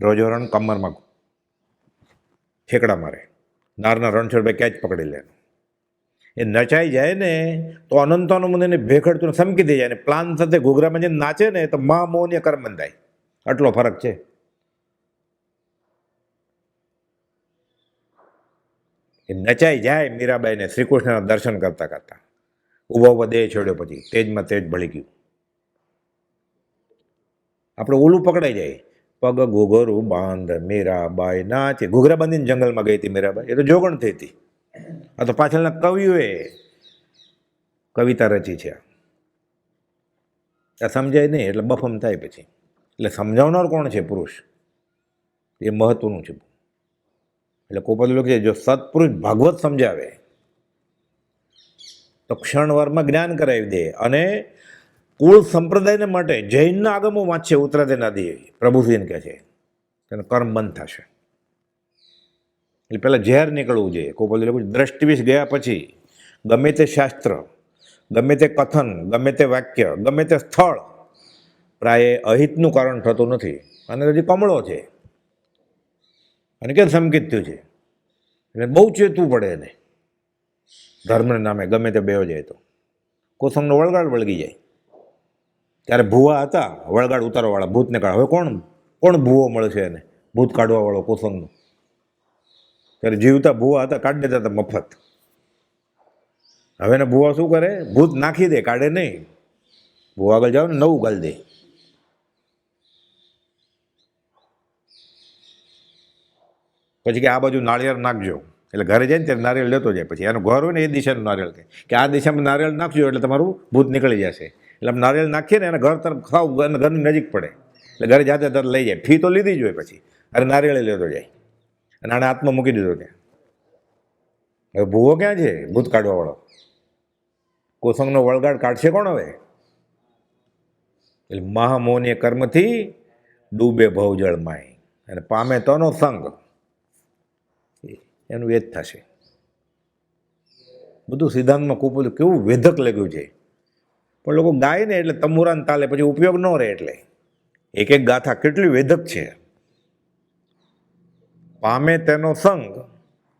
રોજોરણ, કમરમાં ઠેકડા મારે. નારના રણછોડભાઈ ક્યાં જ પકડી લે. એ નચાઈ જાય ને તો અનંતનો મને એને ભેખડતું સમકી દે જાય. ને પ્લાન સાથે ઘૂઘરામાં જઈને નાચે ને તો મા મોહની કર્મ બંધાય. આટલો ફરક છે. એ નચાઈ જાય મીરાબાઈને શ્રીકૃષ્ણના દર્શન કરતા કરતા. ઉભો દેહ છોડ્યો પછી તેજમાં તેજ ભળી ગયું. આપણે ઓલું પકડાઈ જાય. પગ ઘૂઘરું બાંધ મીરાબાઈ નાચે. ઘૂઘરા બાંધીને જંગલમાં ગઈ હતી મીરાબાઈ. એ તો જોગણ થઈ હતી. આ તો પાછળના કવિઓએ કવિતા રચી છે. આ સમજાય નહીં એટલે બફમ થાય પછી. એટલે સમજાવનાર કોણ છે? પુરુષ. એ મહત્વનું છે. એટલે ગોપાલ લખે જો સત્પુરુષ ભાગવત સમજાવે તો ક્ષણવારમાં જ્ઞાન કરાવી દે. અને કુળ સંપ્રદાયને માટે જૈનના આગમો વાંચશે ઉત્તરાયણાદી પ્રભુશ્રીને કહે છે તેનું કર્મ બંધ થશે. એટલે પહેલાં ઝેર નીકળવું જોઈએ. ગોપાલ લખે દ્રષ્ટિવિષ ગયા પછી ગમે તે શાસ્ત્ર, ગમે તે કથન, ગમે તે વાક્ય, ગમે તે સ્થળ પ્રાય અહિતનું કારણ થતું નથી. અને હજી કમળો છે અને કેમ સંકિત થયું છે એટલે બહુ ચેતવું પડે એને. ધર્મના નામે ગમે તે બેહો જાય તો કોસંગનો વળગાડ વળગી જાય. ત્યારે ભૂવા હતા વળગાડ ઉતારવાવાળા, ભૂતને કાઢ. હવે કોણ ભૂવો મળે છે એને ભૂત કાઢવાવાળો કોસંગનો? ત્યારે જીવતા ભૂવા હતા, કાઢી દેતા હતા મફત. હવે ને ભૂવા શું કરે? ભૂત નાખી દે, કાઢે નહીં. ભૂવા આગળ જાઓ ને નવું ગાળી દે. પછી કે આ બાજુ નાળિયેર નાખજો, એટલે ઘરે જાય ને ત્યારે નારિયેળ લેતો જાય. પછી એનું ઘર હોય ને એ દિશાનું નારિયેળ કે આ દિશામાં નારિયેળ નાખજો એટલે તમારું ભૂત નીકળી જશે. એટલે આમ નારિયેળ નાખીએ ને એને ઘર તરફ ખાવ, ઘરની નજીક પડે એટલે ઘરે જાતે તરત લઈ જાય. ફી તો લીધી જ હોય. પછી અરે નારિયેળ લેતો જાય અને આને હાથમાં મૂકી દીધો ત્યાં. હવે ભૂવો ક્યાં છે? ભૂત કાઢવાવાળો કોસંગનો વળગાડ કાઢશે કોણ હવે? એટલે મહામૌની કર્મથી ડૂબે ભવજળમાંય અને પામે તોનો સંગ, એનું વેદ થશે. બધું સિદ્ધાંતમાં કૂપું કેવું વેધક લાગ્યું છે. પણ લોકો ગાય ને એટલે તંબુરાન તાલે પછી ઉપયોગ ન રહે. એટલે એક એક ગાથા કેટલી વેધક છે. પામે તેનો સંગ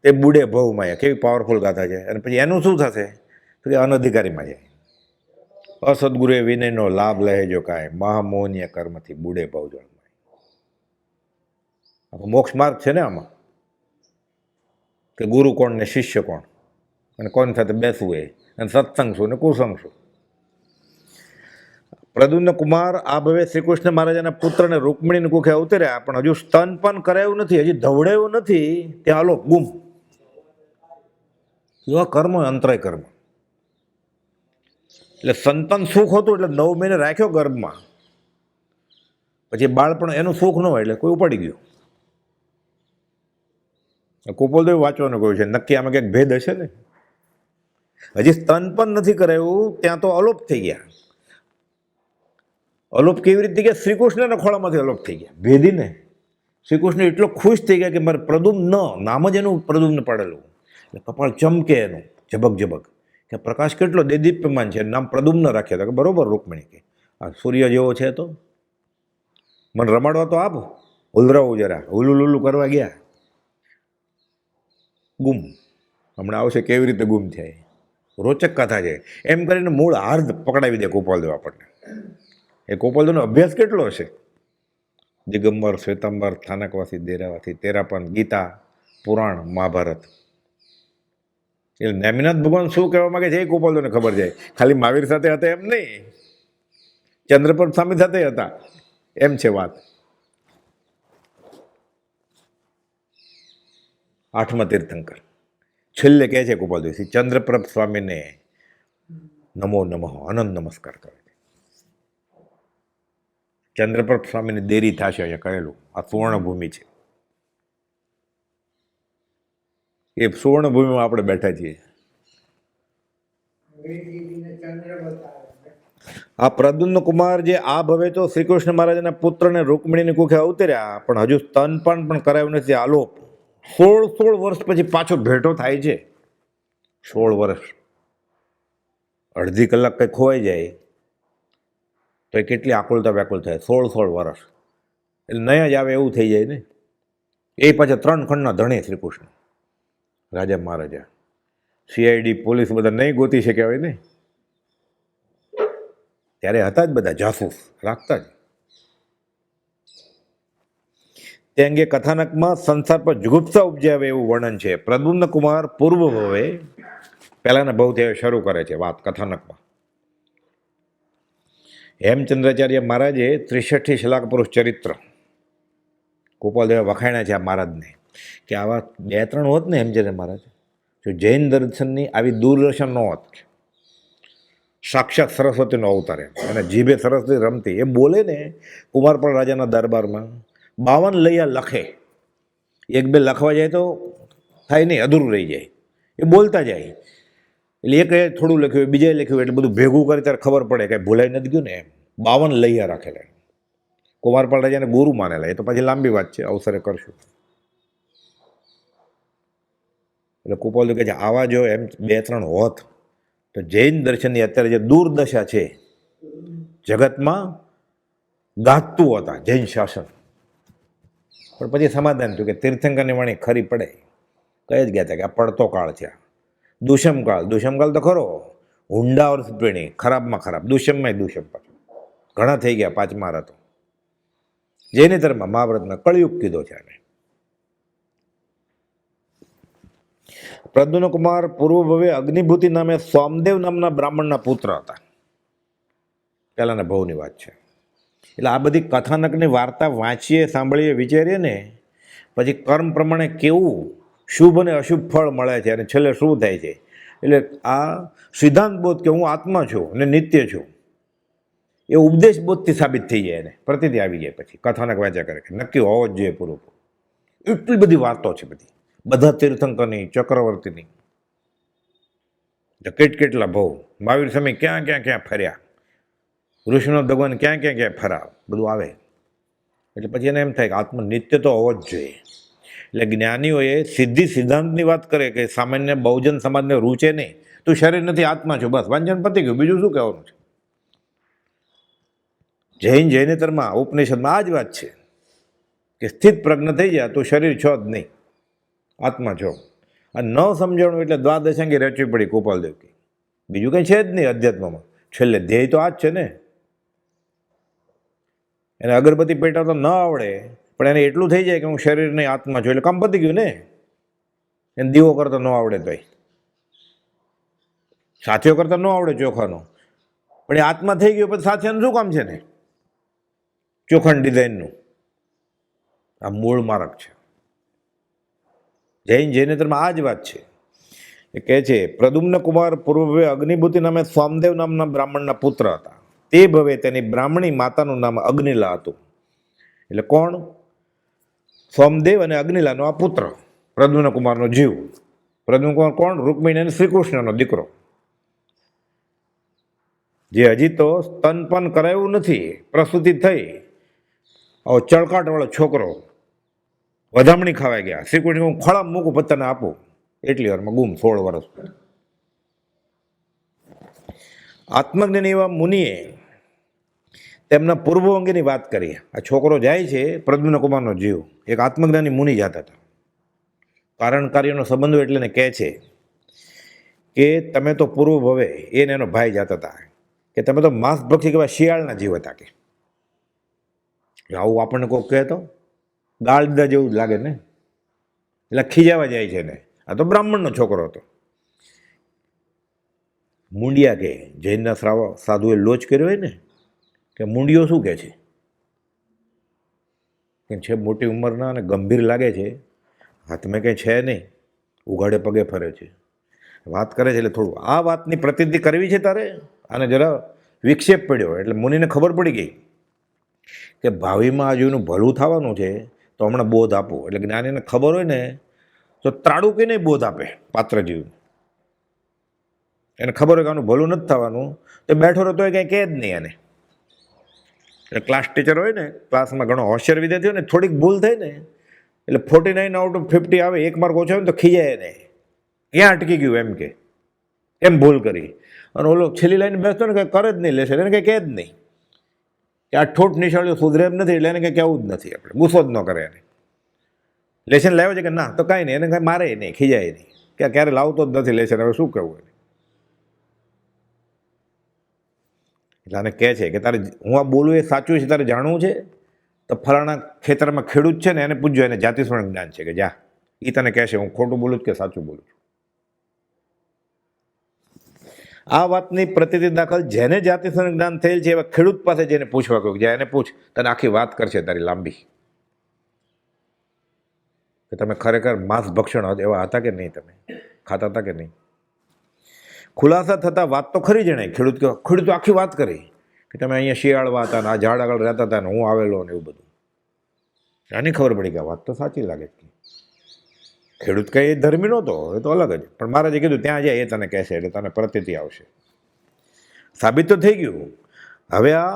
તે બુડે ભવમાં, કેવી પાવરફુલ ગાથા છે. અને પછી એનું શું થશે? તો કે અનધિકારીમાં જાય. અસદગુરુએ વિનયનો લાભ લે જો કાંઈ મહામૌન્ય કર્મથી બુડે ભવજળમાં. આખો મોક્ષ માર્ગ છે ને આમાં, કે ગુરુ કોણ ને શિષ્ય કોણ અને કોણ સાથે બેસવું એ, અને સત્સંગ શું ને કુસંગ શું. પ્રદ્યુમ્ન કુમાર આ ભવે શ્રી કૃષ્ણ મહારાજાના પુત્રને રૂકમણીને કુખે અવતર્યા, પણ હજુ સ્તનપાન કરાયું નથી, હજી ધવડાયું નથી, ત્યાં હાલો ગુમ. એવા કર્મ, અંતરાય કર્મ. એટલે સંતાન સુખ હતું એટલે 9 મહિને રાખ્યો ગર્ભમાં, પછી બાળપણ એનું સુખ ન હોય એટલે કોઈ ઉપાડી ગયું. કુપોલદેવ વાંચવાનું કહ્યું છે, નક્કી આમાં ક્યાંક ભેદ હશે ને. હજી સ્તનપાન નથી કરાયું ત્યાં તો અલોપ થઈ ગયા. અલોપ કેવી રીતે થઈ ગયા? શ્રી કૃષ્ણના ખોળામાંથી અલોપ થઈ ગયા. ભેદીને શ્રી કૃષ્ણ એટલો ખુશ થઈ ગયા કે મારે પ્રદ્યુમ્ન નામ જ એનું પ્રદ્યુમ્ન પાડેલું. એટલે કપાળ ચમકે એનું ઝબક ઝબક, કે પ્રકાશ કેટલો દેદીપ્યમાન છે. નામ પ્રદ્યુમ્ન રાખ્યા હતા કે બરોબર રૂકમણી કે આ સૂર્ય જેવો છે તો મને રમાડવા તો આપ. ઉલરાવું જરા, હુલું લુલું કરવા ગયા, ગુમ. હમણાં આવશે કેવી રીતે ગુમ થાય. રોચક કથા છે. એમ કરીને મૂળ હાર્દ પકડાવી દે ગોપાલદેવ આપણને. એ ગોપાલદેવનો અભ્યાસ કેટલો હશે? દિગંબર, શ્વેતાંબર, સ્થાનકવાસી, દેરાવાસી, તેરાપન, ગીતા, પુરાણ, મહાભારત. એટલે નેમિનાથ ભગવાન શું કહેવા માંગે છે એ ગોપાલદેવને ખબર જાય. ખાલી મહાવીર સાથે હતા એમ નહીં, ચંદ્રપ્રભ સ્વામી સાથે હતા એમ છે વાત. 8મા તીર્થંકર છેલ્લે કહે છે ગોપાલદેવ ચંદ્રપ્રભ સ્વામીને નમો નમઃ અનંત નમસ્કાર કરે છે. ચંદ્રપ્રભ સ્વામીને દેરી થશે અહીંયા કહેલું. આ સુવર્ણભૂમિ છે. એ સુવર્ણભૂમિમાં આપણે બેઠા છીએ. આ પ્રદ્યુમ્ન કુમાર જે આ ભવે તો શ્રી કૃષ્ણ મહારાજના પુત્રને રૂકમણીની કુખે અવતર્યા, પણ હજુ સ્તનપાન પણ કરાયું નથી. આલોપ 16 વર્ષ પછી પાછો ભેટો થાય છે. 16 વર્ષ, અડધી કલાક કંઈ ખોવાઈ જાય તો એ કેટલી આકુલતા વ્યાકુલ થાય. 16 વર્ષ એટલે નહીં જ આવે એવું થઈ જાય ને. એ પાછા 3 ખંડના ધણી શ્રી કૃષ્ણ રાજા મહારાજા. CID પોલીસ બધા નહીં ગોતી શકે હોય ને, ત્યારે હતા જ બધા જાસૂસ રાખતા જ. તે અંગે કથાનકમાં સંસાર પર જુગુપ્સા ઉપજાવે એવું વર્ણન છે. પ્રદ્યુમ્ન કુમાર પૂર્વ ભવે પહેલાના ભવથી શરૂ કરે છે વાત કથાનકમાં. હેમચંદ્રાચાર્ય મહારાજે 63 શલાક પુરુષ ચરિત્ર ગોપાલદેવે વખાણ્યા છે આ મહારાજને, કે આવા 2-3 હોત ને હેમચંદ્ર મહારાજ, જો જૈન દર્શનની આવી દૂરદર્શન ન હોત. સાક્ષાત સરસ્વતીનો અવતાર અને જીભે સરસ્વતી રમતી. એ બોલે ને કુમારપાળ રાજાના દરબારમાં 52 લૈયા લખે. 1-2 લખવા જાય તો થાય નહીં, અધૂરું રહી જાય. એ બોલતા જાય એટલે એક થોડું લખ્યું, બીજાએ લખ્યું, એટલે બધું ભેગું કરી ત્યારે ખબર પડે કે ભૂલાઈ નથી ગયું ને. એમ 52 લૈયા રાખેલા, કુમારપાળ રાજાને ગુરુ માનેલા. એ તો પછી લાંબી વાત છે, અવસરે કરશું. એટલે કુપાલદેવ કહે છે આવા જો એમ 2-3 હોત તો જૈન દર્શનની અત્યારે જે દુર્દશા છે જગતમાં ગાજતું હતા જૈન શાસન. પણ પછી સમાધાન થયું કે તીર્થંકરની વાણી ખરી પડે. કહી જ ગયા હતા કે આ પડતો કાળ છે, દુષ્મકાળ. દુષ્મકાળ તો ખરો, હુંડા વર્ષ પેણી, ખરાબમાં ખરાબ, દુષ્મમાં દુષ્મ. પાછું ઘણા થઈ ગયા, 5મા હતો. જૈનેતરમાં મહાભારતમાં કળયુગ કીધો છે આને. પ્રદ્યુમ્નકુમાર પૂર્વ ભવે અગ્નિભૂતિ નામે સોમદેવ નામના બ્રાહ્મણના પુત્ર હતા. પહેલાના ભવની વાત છે. એટલે આ બધી કથાનકની વાર્તા વાંચીએ, સાંભળીએ, વિચારીએ ને પછી કર્મ પ્રમાણે કેવું શુભ અને અશુભ ફળ મળે છે અને છેલ્લે શું થાય છે. એટલે આ સિદ્ધાંત બોધ કે હું આત્મા છું અને નિત્ય છું એ ઉપદેશ બોધથી સાબિત થઈ જાય. એને પ્રતિથી આવી જાય પછી કથાનક વાંચ્યા કરે કે નક્કી હોવો જ જોઈએ પૂરો. એટલી બધી વાર્તો છે બધી, બધા તીર્થંકરની, ચક્રવર્તીની, કેટલા ભવ. મહાવીર સ્વામી ક્યાં ફર્યા, ઋષિનો ભગવાન ક્યાં ફરા, બધું આવે. એટલે પછી એને એમ થાય કે આત્મ નિત્ય તો હોવો જ જોઈએ. એટલે જ્ઞાનીઓએ સીધી સિદ્ધાંતની વાત કરે કે સામાન્ય બહુજન સમાજને રૂચે નહીં, તું શરીર નથી આત્મા છો, બસ વાંચન પતી ગયું, બીજું શું કહેવાનું છે. જૈનેતરમાં ઉપનિષદમાં આ જ વાત છે કે સ્થિત પ્રજ્ઞ થઈ જાય તું શરીર છો જ નહીં, આત્મા છો. આ ન સમજણું એટલે દ્વાદશાંગી રચવી પડી કુપાલદેવ કી. બીજું કંઈ છે જ નહીં અધ્યાત્મમાં. છેલ્લે ધ્યેય તો આ જ છે ને. એને અગરબત્તી પેટાવતા ન આવડે પણ એને એટલું થઈ જાય કે હું શરીર નહીં આત્મા છું, એટલે કામ પતી ગયું ને. એને દીવો કરતા ન આવડે તોય, સાથીઓ કરતા ન આવડે ચોખાનો, પણ એ આત્મા થઈ ગયો પછી સાથીઓનું શું કામ છે ને ચોખાની ડિઝાઇનનું. આ મૂળ માર્ગ છે. જૈનેતરમાં આ જ વાત છે. એ કહે છે પ્રદ્યુમ્નકુમાર પૂર્વભવે અગ્નિભૂતિ નામે સોમદેવ નામના બ્રાહ્મણના પુત્ર હતા. તે ભવે તેની બ્રાહ્મણી માતાનું નામ અગ્નિલા હતું. એટલે કોણ? સોમદેવ અને અગ્નિલાનો આ પુત્ર, પ્રદ્યુમ્નકુમારનો જીવ. પ્રદ્યુમ્નકુમાર કોણ? રૂકમિણી અને શ્રીકૃષ્ણનો દીકરો, જે હજી તો સ્તનપાન કરાયું નથી, પ્રસૂતિ થઈ, ચળકાટવાળો છોકરો, વધામણી ખાવાઈ ગયા. શ્રીકૃષ્ણ હું ખોળામાં મૂકું પત્તાને આપું, એટલી વારમાં ગુમ, 16 વર્ષ. આત્મજ્ઞાની એવા મુનિએ તેમના પૂર્વ અંગેની વાત કરી. આ છોકરો જાય છે પ્રદ્યુમ્નકુમારનો જીવ, એક આત્મજ્ઞાની મુનિ જતા હતા. કારણ કાર્યનો સંબંધ એટલે એને કહે છે કે તમે તો પૂર્વ ભવે, એને એનો ભાઈ જતા હતા કે તમે તો માંસભક્ષી કેવા શિયાળના જીવ હતા. કે આવું આપણને કોઈ કહે તો ગાળ દીધા જેવું જ લાગે ને. એટલે ખીજાવા જાય છે ને. આ તો બ્રાહ્મણનો છોકરો હતો. મુંડિયા કે જૈનના સાધુએ લોચ કર્યો હોય ને કે મુંડિયો શું કહે છે કે છે મોટી ઉંમરના અને ગંભીર લાગે છે, હાથમાં કંઈ છે નહીં, ઉઘાડે પગે ફરે છે, વાત કરે છે. એટલે થોડું આ વાતની પ્રતિનિધિ કરવી છે તારે. અને જરા વિક્ષેપ પડ્યો એટલે મુનિને ખબર પડી ગઈ કે ભાવિમાં આજુનું ભલું થવાનું છે, તો હમણાં બોધ આપું. એટલે જ્ઞાનીને ખબર હોય ને તો ત્રાડું કે નહીં બોધ આપે પાત્ર જીવ. એને ખબર હોય કે આનું ભલું નથી થવાનું, તો બેઠો રહે તો એ કંઈ કહે જ નહીં એને. એટલે ક્લાસ ટીચર હોય ને, ક્લાસમાં ઘણો હોશિયાર વિદ્યાર્થી હોય ને, થોડીક ભૂલ થાય ને એટલે 49 આઉટ ઓફ 50 આવે, 1 માર્ક ઓછો હોય ને તો ખીજાય ને, ક્યાં અટકી ગયું એમ કે એમ ભૂલ કરી. અને ઓલો છેલ્લી લાઈન બેસતો ને કંઈ કરે જ નહીં, લેશે એને કંઈ કહે જ નહીં કે આ ઠોઠ નિશાળીઓ સુધરે એમ નથી, એટલે એને કંઈ કહેવું જ નથી. આપણે ગુસ્સો જ ન કરે એને. લેશન લાવ્યો છે કે ના, તો કાંઈ નહીં, એને કાંઈ મારે નહીં, ખીજાય નહીં કે ક્યારે લાવતો જ નથી લેશન, હવે શું કહેવું એને. એટલે આને કહે છે કે તારે હું આ બોલું એ સાચું છે, તારે જાણવું છે તો ફલાણા ખેતરમાં ખેડૂત છે ને એને પૂછજો, એને જાતિસ્મરણ જ્ઞાન છે કે જા, એ તને કહેશે હું ખોટું બોલું છું કે સાચું બોલું છું. આ વાતની પ્રતિનિધિ દાખલ જેને જાતિસ્મરણ જ્ઞાન થયેલ છે એવા ખેડૂત પાસે જઈને પૂછવા કહ્યું, જ્યાં એને પૂછ, તને આખી વાત કરશે તારી લાંબી, કે તમે ખરેખર માંસ ભક્ષણ એવા હતા કે નહીં, તમે ખાતા હતા કે નહીં. ખુલાસા થતાં વાત તો ખરી જણાય. ખેડૂત આખી વાત કરી કે તમે અહીંયા શિયાળવા હતા ને આ ઝાડ આગળ રહેતા હતા ને હું આવેલો ને એવું બધું. આની ખબર પડી કે વાત તો સાચી લાગે. ખેડૂત કંઈ ધર્મી નહોતો, એ તો અલગ જ, પણ મહારાજે કીધું ત્યાં જાય એ તને કહેશે એટલે તને પ્રતીતિ આવશે. સાબિત તો થઈ ગયું. હવે આ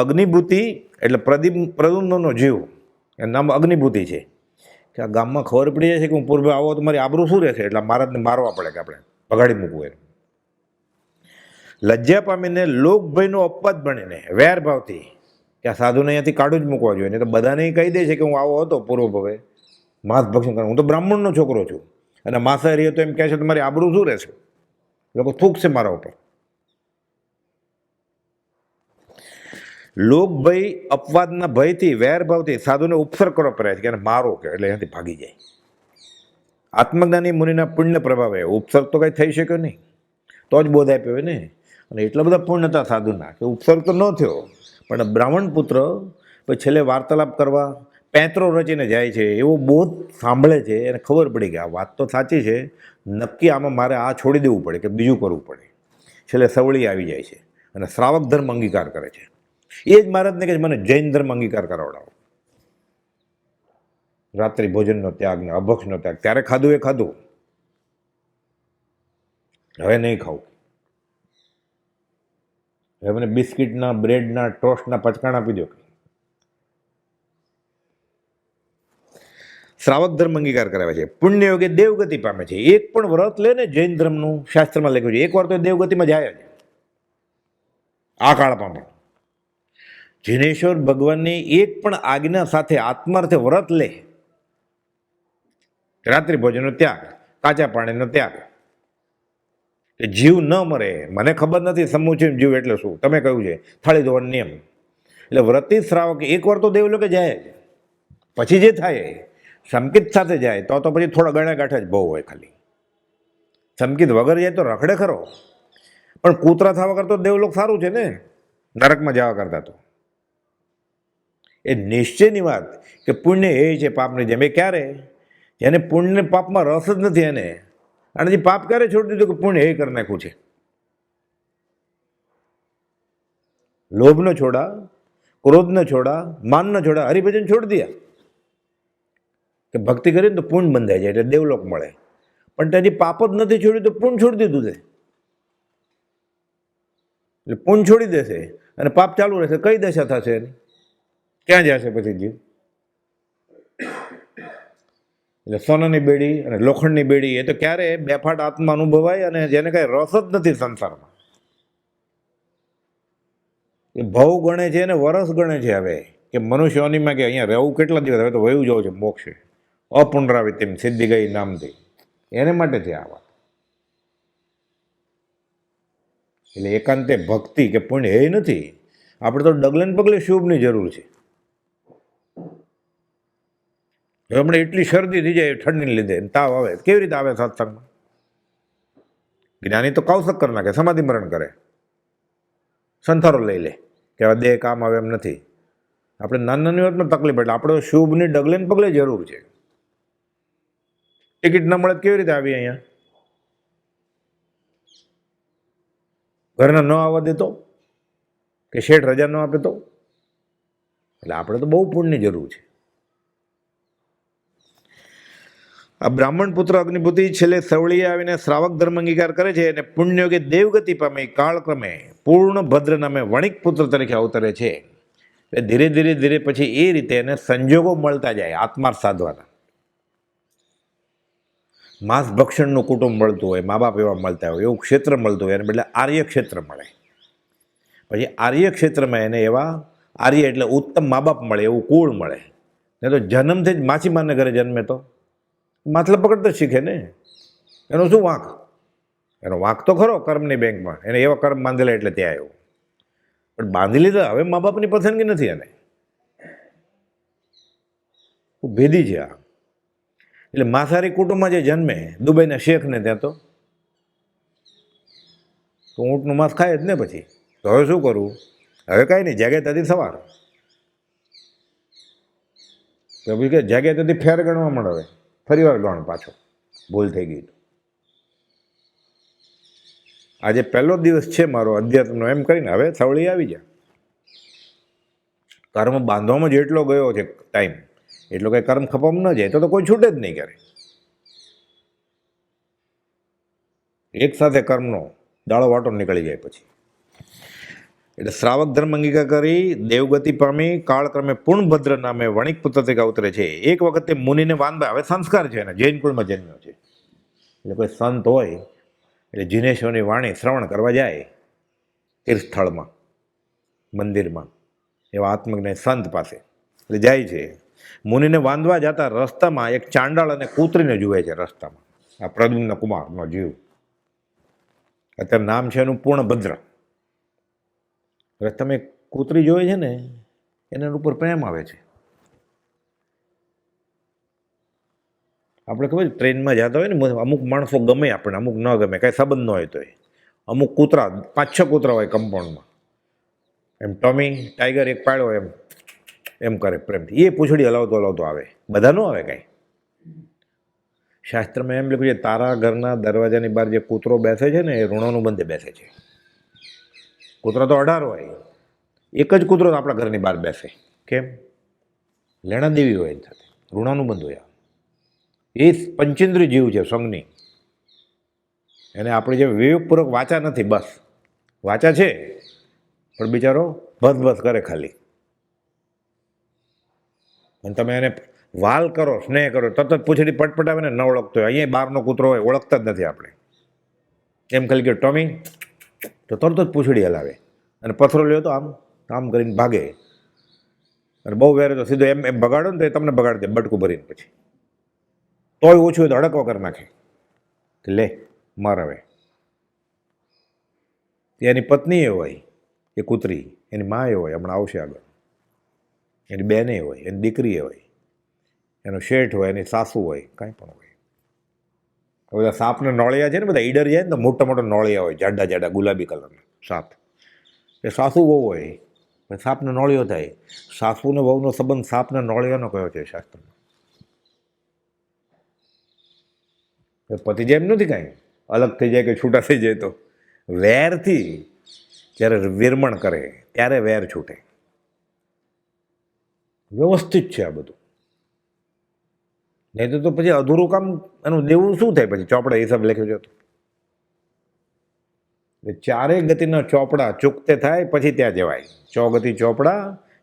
અગ્નિભૂતિ એટલે પ્રદ્યુમ્નનો જીવ, એનું નામ અગ્નિભૂતિ છે, કે આ ગામમાં ખબર પડી જાય છે કે હું પૂર્વે આવો તો મારી આબરૂ શું રહેશે, એટલે મહારાજને મારવા પડે કે આપણે ભગાડી મૂકવું એમ. લજ્જા પામીને લોકભયનો અપવાદ બનીને વેરભાવથી કે આ સાધુને અહીંયાથી કાઢું જ મૂકવા જોઈએ, નહીં તો બધાને કહી દે છે કે હું આવો હતો પૂર્વ ભવે માંસ ભક્ષણ કરવા, હું તો બ્રાહ્મણનો છોકરો છું અને માંસાહારી હતો એમ કહે છે, તમારી આબરૂ શું રહેશે, લોકો થૂકશે મારા ઉપર. લોકભય અપવાદના ભયથી વેરભાવથી સાધુને ઉપસર્ગ કરવો પડે છે કે એને મારો કે એટલે એનાથી ભાગી જાય. આત્મજ્ઞાની મુનિના પુણ્ય પ્રભાવે ઉપસર્ગ તો કંઈ થઈ શક્યો નહીં, તો જ બોધ આપ્યો હોય ને. અને એટલા બધા પુણ્ય હતા સાધુના કે ઉપસર્ગ તો ન થયો, પણ બ્રાહ્મણ પુત્ર પછી છેલ્લે વાર્તાલાપ કરવા પેંતરો રચીને જાય છે, એવો બોધ સાંભળે છે, એને ખબર પડી કે આ વાત તો સાચી છે, નક્કી આમાં મારે આ છોડી દેવું પડે કે બીજું કરવું પડે. છેલ્લે સવળી આવી જાય છે અને શ્રાવક ધર્મ અંગીકાર કરે છે. એ જ મહારાજને કે મને જૈન ધર્મ અંગીકાર કરાવડાવો. રાત્રિ ભોજનનો ત્યાગ ને અભક્ષનો ત્યાગ, ત્યારે ખાધું એ ખાધું, હવે નહીં ખાવું. હવે મને બિસ્કિટના, બ્રેડના, ટોસ્ટના પચકાણ આપી દો. શ્રાવક ધર્મ અંગીકાર કરાવે છે. પુણ્યયોગે દેવગતિ પામે છે. એક પણ વ્રત લે ને જૈન ધર્મનું શાસ્ત્રમાં લખ્યું છે, એકવાર તો દેવગતિમાં જાય જ આ કાળમાં પણ. જિનેશ્વર ભગવાનની એક પણ આજ્ઞા સાથે આત્માર્થે વ્રત લે, રાત્રિ ભોજનનો ત્યાગ, કાચા પાણીનો ત્યાગ, કે જીવ ન મરે. મને ખબર નથી સમુચિત જીવ એટલે શું, તમે કહ્યું છે થાળી ધોવાનો નિયમ. એટલે વ્રતી શ્રાવક એકવાર તો દેવલોકે જાય જ, પછી જે થાય સમકિત સાથે જાય તો પછી થોડા ગણા ગાંઠા જ બહુ હોય. ખાલી સમકિત વગર જાય તો રખડે ખરો, પણ કૂતરા થવા કરતો દેવલોક સારું છે ને નરકમાં જવા કરતા. તો એ નિશ્ચયની વાત કે પુણ્ય એ છે પાપની જેમ. એ ક્યારે? જેને પુણ્ય પાપમાં રસ જ નથી એને, અને જે પાપ ક્યારે છોડી દીધું કે પુણ્ય એ કરી નાખ્યું છે. લોભ ન છોડા, ક્રોધ ન છોડા, માન ન છોડા, હરિભજન છોડી દિયા. કે ભક્તિ કરીને તો પુણ્ય બંધાઈ જાય એટલે દેવલોક મળે, પણ તેની પાપ જ નથી છોડ્યું તો પુણ્ય છોડી દીધું છે. એટલે પુણ્ય છોડી દેશે અને પાપ ચાલુ રહેશે, કઈ દશા થશે એની? ક્યાં જશે પછી જીવ? એટલે સોનાની બેડી અને લોખંડની બેડી એ તો ક્યારે બેફાટ આત્મા અનુભવાય, અને જેને કાંઈ રસ જ નથી સંસારમાં. એ ભવ ગણે છે અને વરસ ગણે છે. હવે કે મનુષ્યોનીમાં કે અહીંયા રહેવું કેટલા દિવસ, હવે તો વયું જવું છે મોક્ષે. અપુનરાવૃત્તિ સિદ્ધિ ગઈ નામથી, એને માટે છે આ વાત. એટલે એકાંતે ભક્તિ કે પુણ્ય એ નથી, આપણે તો ડગલે ને પગલે શુભની જરૂર છે. હમણાં એટલી શરદી થઈ જાય ઠંડીને લીધે, તાવ આવે, કેવી રીતે આવે સત્સંગમાં? જ્ઞાની તો કૌશક કરી નાખે, સમાધિ મરણ કરે, સંથારો લઈ લે કે હવે દેહ કામ આવે એમ નથી. આપણે નાની નાની વાતમાં તકલીફ, એટલે આપણે શુભની ડગલે ને પગલે જરૂર છે. ટિકિટ ન મળે કેવી રીતે આવી અહીંયા? ઘરના ન આવવા દેતો કે શેઠ રજા ન આપે તો? એટલે આપણે તો બહુ પુણ્યની જરૂર છે. આ બ્રાહ્મણ પુત્ર અગ્નિભૂતિ છેલ્લે સવળીએ આવીને શ્રાવક ધર્મ અંગીકાર કરે છે અને પુણ્યોગે દેવગતિ પામે કાળક્રમે પૂર્ણ ભદ્ર નામે વણિક પુત્ર તરીકે અવતરે છે. ધીરે ધીરે ધીરે પછી એ રીતે એને સંજોગો મળતા જાય આત્માર્થ સાધવાના. માંસ ભક્ષણનું કુટુંબ મળતું હોય, મા બાપ એવા મળતા હોય, એવું ક્ષેત્ર મળતું હોય, એને બદલે આર્ય ક્ષેત્ર મળે. પછી આર્ય ક્ષેત્રમાં એને એવા આર્ય એટલે ઉત્તમ મા બાપ મળે, એવું કુળ મળે. ને તો જન્મથી જ માછીમારને ઘરે જન્મે તો માછલા પકડતા શીખે ને, એનો શું વાંક? એનો વાંક તો ખરો કર્મની બેંકમાં, એને એવા કર્મ બાંધેલા એટલે ત્યાં આવ્યો. પણ બાંધી લીધા, હવે મા બાપની પસંદગી નથી એને. ખૂબ ભેદી છે આ. એટલે માંસાહારી કુટુંબમાં જે જન્મે દુબઈના શેખને ત્યાં તો ઊંટનું માંસ ખાય જ ને. પછી તો હવે શું કરવું? હવે કાંઈ નહીં, જાગ્યા ત્યાંથી સવાર. તો પછી કે જાગ્યા ત્યાંથી ફેર ગણવા મળે. હવે ફરી વાર ગણ પાછો, ભૂલ થઈ ગઈ. આજે પહેલો દિવસ છે મારો અધ્યાત્મનો એમ કરીને હવે સવળી આવી જાય. કર્મ બાંધવામાં જેટલો ગયો છે ટાઈમ, એટલો કંઈ કર્મ ખપામાં ન જાય તો કોઈ છૂટે જ નહીં ક્યારે. એક સાથે કર્મનો દાળો વાટો નીકળી જાય પછી. એટલે શ્રાવક ધર્મ અંગીકાર કરી દેવગતિ પામી કાળક્રમે પૂર્ણભદ્ર નામે વણિક પુત્ર તરીકે અવતરે છે. એક વખતે મુનિને વાંદા, હવે સંસ્કાર છે એને, જૈન કુળમાં જન્મ્યો છે. એટલે કોઈ સંત હોય એટલે જીનેશ્વરની વાણી શ્રવણ કરવા જાય તીર્થસ્થળમાં, મંદિરમાં, એવા આત્મજ્ઞાની સંત પાસે એટલે જાય છે. મુનિને વાંદવા જતા રસ્તામાં એક ચાંડાળ અને કૂતરીને જુએ છે રસ્તામાં. આ પ્રદ્યુમ્ન કુમારનો જીવ, અત્યારે નામ છે એનું પૂર્ણભદ્ર. રસ્તામાં એક કૂતરી જોવે છે ને, એના ઉપર પ્રેમ આવે છે. આપણે ખબર ટ્રેનમાં જતા હોય ને, અમુક માણસો ગમે આપણને, અમુક ન ગમે, કાંઈ સંબંધ ન હોય તો અમુક કૂતરા, 5-6 કૂતરા હોય કમ્પાઉન્ડમાં, એમ ટોમી ટાઈગર એક પાડ્યો એમ કરે પ્રેમથી, એ પૂંછડી હલાવતો હલાવતો આવે. બધા ન આવે કાંઈ. શાસ્ત્રમાં એમ લખ્યું છે, તારા ઘરના દરવાજાની બહાર જે કૂતરો બેસે છે ને એ ઋણાનુબંધે બેસે છે. કૂતરા તો 18 હોય, એક જ કૂતરો આપણા ઘરની બહાર બેસે. કેમ? લેણા દેવી હોય એની સાથે, ઋણાનુબંધ હોય. એ પંચેન્દ્રિય જીવ છે સંઘની. એને આપણે જે વિવેકપૂર્વક વાચા નથી, બસ વાચા છે પણ બિચારો બસ કરે ખાલી. અને તમે એને વાલ કરો, સ્નેહ કરો, તરત જ પૂછડી પટપટાવે ને, ન ઓળખતો હોય. અહીંયા બહારનો કૂતરો હોય, ઓળખતા જ નથી આપણે. એમ ખાલી કે ટોમી, તો તરત જ પૂછડી હલાવે, અને પથરો લ્યો તો આમ કરીને ભાગે. અને બહુ વેરે તો સીધો એમ બગાડો ને તો એ તમને બગાડી દે બટકું ભરીને. પછી તોય ઓછું હોય તો હડકવા કરી નાખે કે લે માર હવે. એની પત્ની એ હોય એ કૂતરી, એની મા એ હોય, હમણાં આવશે આગળ, એની બેન એ હોય, એની દીકરી એ હોય, એનો શેઠ હોય, એની સાસુ હોય, કાંઈ પણ હોય. બધા સાપના નોળિયા છે ને, બધા ઈડર જાય ને તો મોટા મોટા નોળિયા હોય, જાડા જાડા ગુલાબી કલરના સાપ. એ સાસુ વહુ હોય, સાપનો નોળિયો થાય. સાસુ ને વહુનો સંબંધ સાપના નોળિયાનો કયો છે શાસ્ત્રમાં. પતિ જાય એમ નથી કાંઈ, અલગ થઈ જાય કે છૂટા થઈ જાય તો. વેરથી જ્યારે વિરમણ કરે ત્યારે વેર છૂટે. વ્યવસ્થિત છે આ બધું. નહીં તો પછી અધૂરું કામ એનું દેવું શું થાય પછી? ચોપડા હિસાબ લખ્યો છે તો ચારે ગતિના ચોપડા ચૂકતે થાય પછી ત્યાં જવાય. ચોગતિ ચોપડા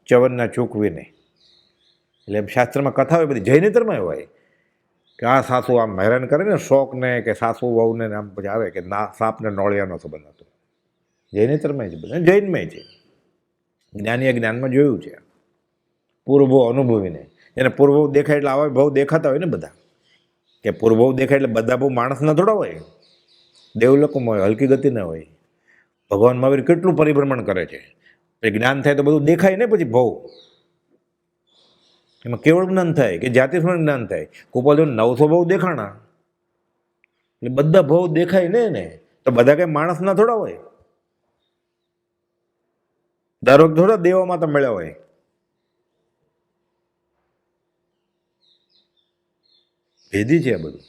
ચવનના ચૂકવીને. એટલે એમ શાસ્ત્રમાં કથા હોય બધી, જૈનેતરમાં હોય કે આ સાસુ આમ હેરાન કરે ને શોખને, કે સાસુ વહુને આમ પછી આવે કે ના સાપને નોળિયાનો સંબંધ હતો. જૈનેતરમાં જ બધા, જૈનમાં છે. જ્ઞાનીએ જ્ઞાનમાં જોયું છે. પૂર્વભવ અનુભવીને, એને પૂર્વભવ દેખાય એટલે આવા ભાવ દેખાતા હોય ને બધા. કે પૂર્વભવ દેખાય એટલે બધા બહુ માણસના થોડા હોય, દેવલોકમાં હોય, હલકી ગતિના હોય. ભગવાન મહાવીર કેટલું પરિભ્રમણ કરે છે. પછી જ્ઞાન થાય તો બધું દેખાય ને પછી ભવ. એમાં કેવળ જ્ઞાન થાય કે જાતિસ્મરણ જ્ઞાન થાય. કુપાલ 900 ભવ દેખાણા એટલે બધા ભવ દેખાય ને તો બધા કઈ માણસના થોડા હોય. દર વખતે થોડા દેવામાં તો મળ્યા હોય. ભેદી છે આ બધું.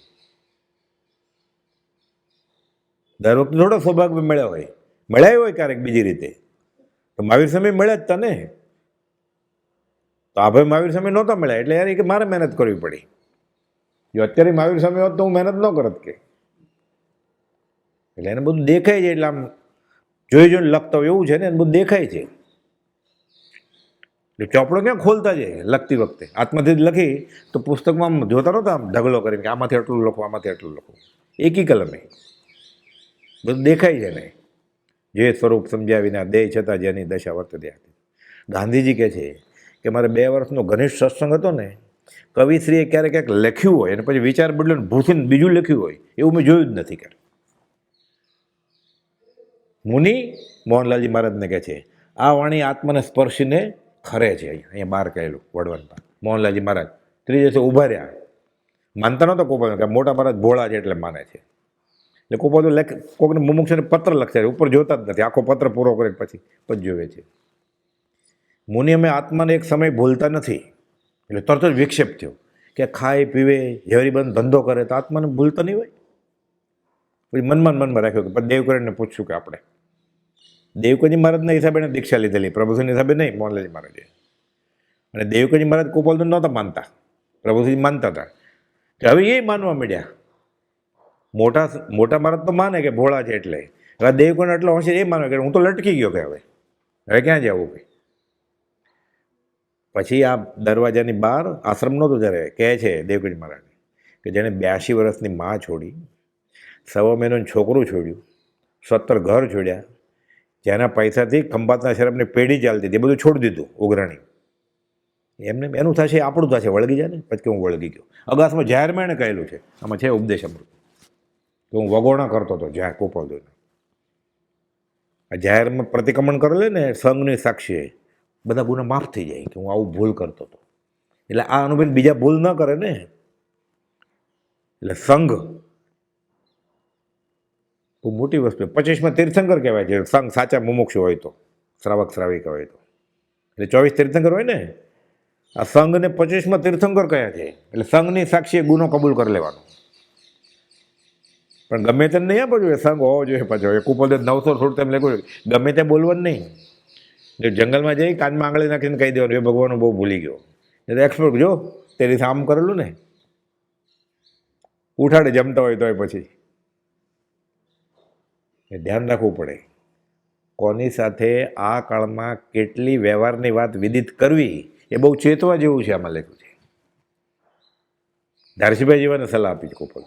દર વખતે થોડા સૌભાગ્ય મળ્યા હોય. મળ્યા હોય ક્યારેક બીજી રીતે. તો મહાવીર સમય મળ્યા જ તને. તો આ ભાઈ મહાવીર સમય નહોતા મળ્યા એટલે યાર કે મારે મહેનત કરવી પડી. જો અત્યારે મહાવીર સમય હોત તો હું મહેનત ન કરત કે. એટલે એને બધું દેખાય છે. એટલે આમ જોઈને લખતા હોય એવું છે ને, એને બધું દેખાય છે. એટલે ચોપડો ક્યાં ખોલતા જાય લખતી વખતે. આત્માથી જ લખી તો પુસ્તકમાં આમ જોતા નહોતા આમ ઢગલો કરીને કે આમાંથી આટલું લખો, આમાંથી આટલું લખો. એકી કલમે બધું દેખાય છે ને. જે સ્વરૂપ સમજ્યા વિના દેહ છતાં જેની દશા વર્તતી હતી. ગાંધીજી કહે છે કે મારે 2 વર્ષનો ઘનિષ્ઠ સત્સંગ હતો ને, કવિશ્રીએ ક્યારેક ક્યાંક લખ્યું હોય અને પછી વિચાર બદલ્યો ને ભૂસીને બીજું લખ્યું હોય એવું મેં જોયું જ નથી ક્યારે. મુનિ મોહનલાલજી મહારાજને કહે છે આ વાણી આત્માને સ્પર્શીને ખરે છે. અહીંયા બહાર કહેલું વડવનમાં મોહનલાલજી મહારાજ 3 દિવસે ઊભા રહ્યા. માનતા નહોતા કોઈ કે મોટા મહારાજ ભોળા છે એટલે માને છે. એટલે કોઈ બધું કોઈકને મુમુક્ષને પત્ર લખશે, ઉપર જોતા જ નથી, આખો પત્ર પૂરો કરીને પછી જોવે છે. મુનિ અમે આત્માને એક સમય ભૂલતા નથી. એટલે તરત જ વિક્ષેપ થયો કે ખાય પીવે ઝેરીબંધ ધંધો કરે તો આત્માને ભૂલતા નહીં હોય. પછી મનમાં રાખ્યો કે દેવકરણને પૂછશું કે આપણે દેવકરજી મહારાજના હિસાબે એને દીક્ષા લીધેલી, પ્રભુસિંહ હિસાબે નહીં મોહનલાલજી મહારાજે. અને દેવકરજી મહારાજ ગોપાલ નહોતા માનતા, પ્રભુસિંહ માનતા હતા. કે હવે એ માનવા માંડ્યા મોટા મોટા મહારાજ તો માને કે ભોળા છે એટલે, હવે દેવકોણ એટલો હોશિયાર એ માને કે હું તો લટકી ગયો કે હવે ક્યાં જવું કે. પછી આ દરવાજાની બહાર આશ્રમ નહોતો ત્યારે કહે છે દેવકીજી મહારાજ કે જેણે 82 વર્ષની મા છોડી, 1.25 મહિનાનું છોકરું છોડ્યું, 17 ઘર છોડ્યા, જેના પૈસાથી ખંભાતના શરબની પેઢી ચાલતી હતી, બધું છોડી દીધું ઉઘરાણી. એમને એનું થશે આપણું થશે, વળગી જાય ને. પછી હું વળગી ગયો. અગાસમાં જાહેરમાં એણે કહેલું છે, આમાં છે ઉપદેશ અમૃત, કે હું વગોણા કરતો હતો જાહેર કોપરદોઈને. આ જાહેરમાં પ્રતિક્રમણ કરે લે ને સંઘની સાક્ષીએ, બધા ગુના માફ થઈ જાય કે હું આવું ભૂલ કરતો હતો. એટલે આ અનુભવ બીજા ભૂલ ન કરે ને. એટલે સંઘ બહુ મોટી વસ્તુ. 25માં તીર્થંકર કહેવાય છે સંઘ, સાચા મુમુક્ષુ હોય તો, શ્રાવક શ્રાવિકા હોય તો. એટલે 24 તીર્થંકર હોય ને, આ સંઘને 25માં તીર્થંકર કયા છે. એટલે સંઘની સાક્ષીએ ગુનો કબૂલ કરી લેવાનો. પણ ગમે તે નહીં આપવું સંઘ હોવો જોઈએ. પાછો એક ઉપર 900 છોડ તેમ લખ્યું, ગમે તે બોલવાનું નહીં. જો જંગલમાં જઈ કાનમાં આંગળી નાખીને કહી દેવાનું એ ભગવાન બહુ ભૂલી ગયો, એટલે એક્સપર્ટ જો તે રીતે આમ કરેલું ને, ઉઠાડે જમતા હોય તોય. પછી એ ધ્યાન રાખવું પડે કોની સાથે આ કાળમાં કેટલી વ્યવહારની વાત વિદિત કરવી, એ બહુ ચેતવા જેવું છે. આમાં લખ્યું છે. ધારસીભાઈ જેવાને સલાહ આપી છે કોપલ.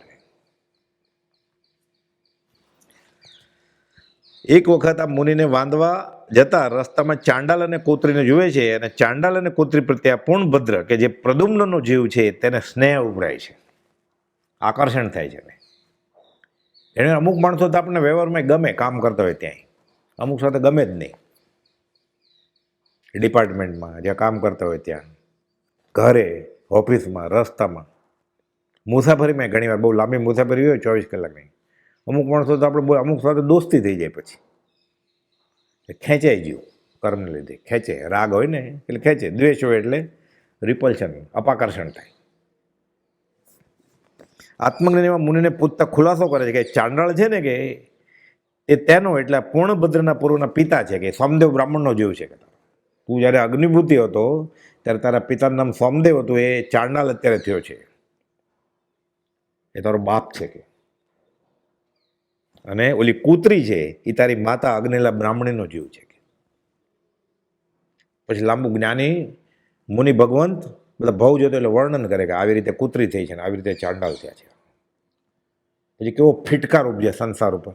એક વખત આ મુનિને વાંદવા જતા રસ્તામાં ચાંડાલ અને કૂતરીને જુએ છે, અને ચાંડાલ અને કૂતરી પ્રત્યે પૂર્ણભદ્ર કે જે પ્રદ્યુમ્નનો જીવ છે તેને સ્નેહ ઉભરાય છે, આકર્ષણ થાય છે. એને અમુક માણસો તો આપણને વ્યવહારમાં ગમે, કામ કરતા હોય ત્યાંય, અમુક સાથે ગમે જ નહીં. ડિપાર્ટમેન્ટમાં જ્યાં કામ કરતા હોય ત્યાં, ઘરે, ઓફિસમાં, રસ્તામાં, મુસાફરીમાં ઘણી વાર બહુ લાંબી મુસાફરી હોય 24 કલાકની, અમુક માણસો તો આપણે અમુક સાથે દોસ્તી થઈ જાય. પછી ખેંચાઈ ગયું કર્મને લીધે, ખેંચે. રાગ હોય ને એટલે ખેંચે, દ્વેષ હોય એટલે રિપલ્શન, અપાકર્ષણ થાય. આત્મજ્ઞાનીમાં મુનિને પૂછતા ખુલાસો કરે છે કે ચાંડાળ છે ને કે એ તેનો એટલે પૂર્ણભદ્રના પૂર્વના પિતા છે, કે સોમદેવ બ્રાહ્મણનો જીવ છે. કે તું જ્યારે અગ્નિભૂતિ હતો ત્યારે તારા પિતાનું નામ સોમદેવ હતું, એ ચાંડાલ અત્યારે થયો છે, એ તારો બાપ છે. કે અને ઓલી કૂતરી છે એ તારી માતા અગ્નિલા બ્રાહ્મણીનો જીવ છે. પછી લાંબુ જ્ઞાની મુનિ ભગવંત બધા ભાવ જોતો એટલે વર્ણન કરે કે આવી રીતે કૂતરી થઈ છે ને આવી રીતે ચાંડાલ થયા છે. પછી કેવો ફિટકાર ઉપજે સંસાર ઉપર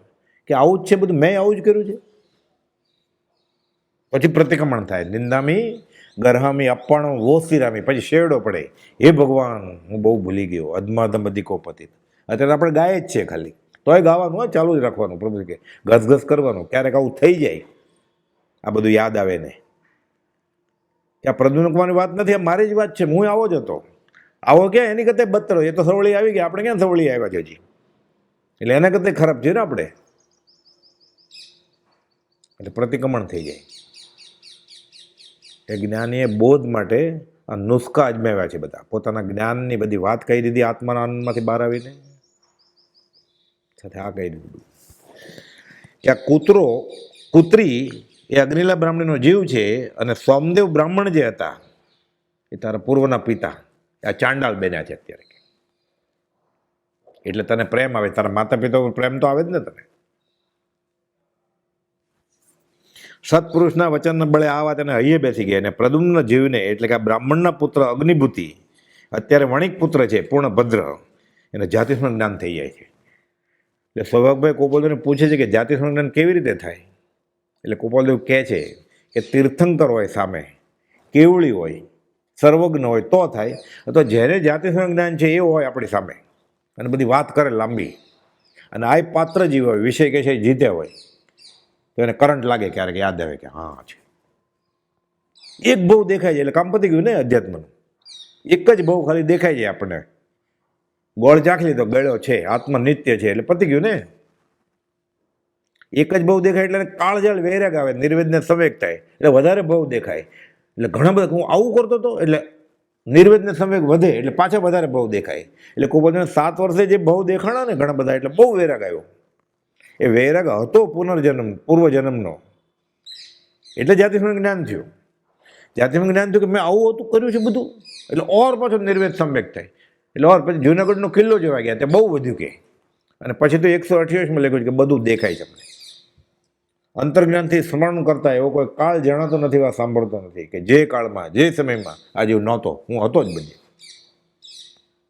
કે આવું જ છે બધું, મેં આવું જ કર્યું છે. પછી પ્રતિક્રમણ થાય, નિંદામી ગરહામી અપ્પાણો વોસિરામી. પછી શેરડો પડે, હે ભગવાન હું બહુ ભૂલી ગયો, અધમાધમ અધિકો પતિત. અત્યારે આપણે ગાય જ છે ખાલી, તોય ગાવાનું હોય, ચાલુ જ રાખવાનું. પ્રભુ કે ઘસઘસ કરવાનું. ક્યારેક આવું થઈ જાય, આ બધું યાદ આવે ને કે આ પ્રદ્યુમ્નની વાત નથી, આ મારી જ વાત છે. હું આવો જ હતો. આવો ક્યાં, એની કરતા બદતર. એ તો સવળી આવી ગઈ, આપણે ક્યાં સવળી આવ્યા છે હજી. એટલે એના કરતા ખરાબ છે ને આપણે. એટલે પ્રતિક્રમણ થઈ જાય. એ જ્ઞાનીએ બોધ માટે આ નુસ્ખા અજમાવ્યા છે બધા. પોતાના જ્ઞાનની બધી વાત કહી દીધી, આત્માના આનંદમાંથી બહાર આવીને સાથે આ કહી દીધું કે આ કૂતરી એ અગ્નિલા બ્રાહ્મણીનો જીવ છે, અને સોમદેવ બ્રાહ્મણ જે હતા એ તારા પૂર્વના પિતા, આ ચાંડાલ બન્યા છે અત્યારે. એટલે તને પ્રેમ આવે, તારા માતા પિતા ઉપર પ્રેમ તો આવે જ ને તને. સત્પુરુષના વચનના બળે આ વાત એને હૈયે બેસી ગઈ. અને પ્રદ્યુમ્ન જીવને એટલે કે આ બ્રાહ્મણના પુત્ર અગ્નિભૂતિ અત્યારે વણિક પુત્ર છે પૂર્ણભદ્ર, એને જાતિસ્મરણ જ્ઞાન થઈ જાય છે. એટલે સૌભાગભાઈ કોપાલદેવને પૂછે છે કે જાતિસ્મરણ જ્ઞાન કેવી રીતે થાય. એટલે કોપાલદેવ કહે છે કે તીર્થંકર હોય સામે, કેવળી હોય, સર્વજ્ઞ હોય તો થાય. અથવા જ્યારે જાતિસ્મરણ જ્ઞાન છે એવું હોય આપણી સામે અને બધી વાત કરે લાંબી, અને આ પાત્ર જીવ હોય, વિષય કે છે જીતે હોય, તો એને કરંટ લાગે, ક્યારેક યાદ આવે કે હા છે. એક બહુ દેખાય છે એટલે કામ પતી ગયું ને અધ્યાત્મનું. એક જ બહુ ખાલી દેખાય છે આપણને, ગોળ ચાખલી તો ગળ્યો છે, આત્મા નિત્ય છે એટલે પતી ગયું ને. એક જ બહુ દેખાય એટલે કાળજળ વૈરાગ આવે, નિર્વેદને સંવેગ થાય એટલે વધારે બહુ દેખાય. એટલે ઘણા બધા હું આવું કરતો હતો એટલે નિર્વેદને સંવેગ વધે એટલે પાછા વધારે બહુ દેખાય. એટલે કોઈ બધાને 7 વર્ષે જે બહુ દેખાણા ને ઘણા બધા, એટલે બહુ વૈરાગ આવ્યો. એ વૈરાગ હતો પૂર્વજન્મનો, એટલે જાતિસ્મરણ જ્ઞાન થયું. જાતિસ્મરણ જ્ઞાન થયું કે મેં આવું હતું કર્યું છે બધું, એટલે ઓર પાછો નિર્વેદ સંવેગ થાય. એટલે ઓર પછી જુનાગઢનો કિલ્લો જોવા ગયા, તે બહુ વધ્યું કે અને પછી તો 128માં લખ્યું છે કે બધું દેખાય છે તમને. અંતર્જ્ઞાનથી સ્મરણ કરતા એવો કોઈ કાળ જણાતો નથી, વા સાંભળતો નથી કે જે કાળમાં જે સમયમાં આ જીવ નહોતો, હું હતો જ બધી.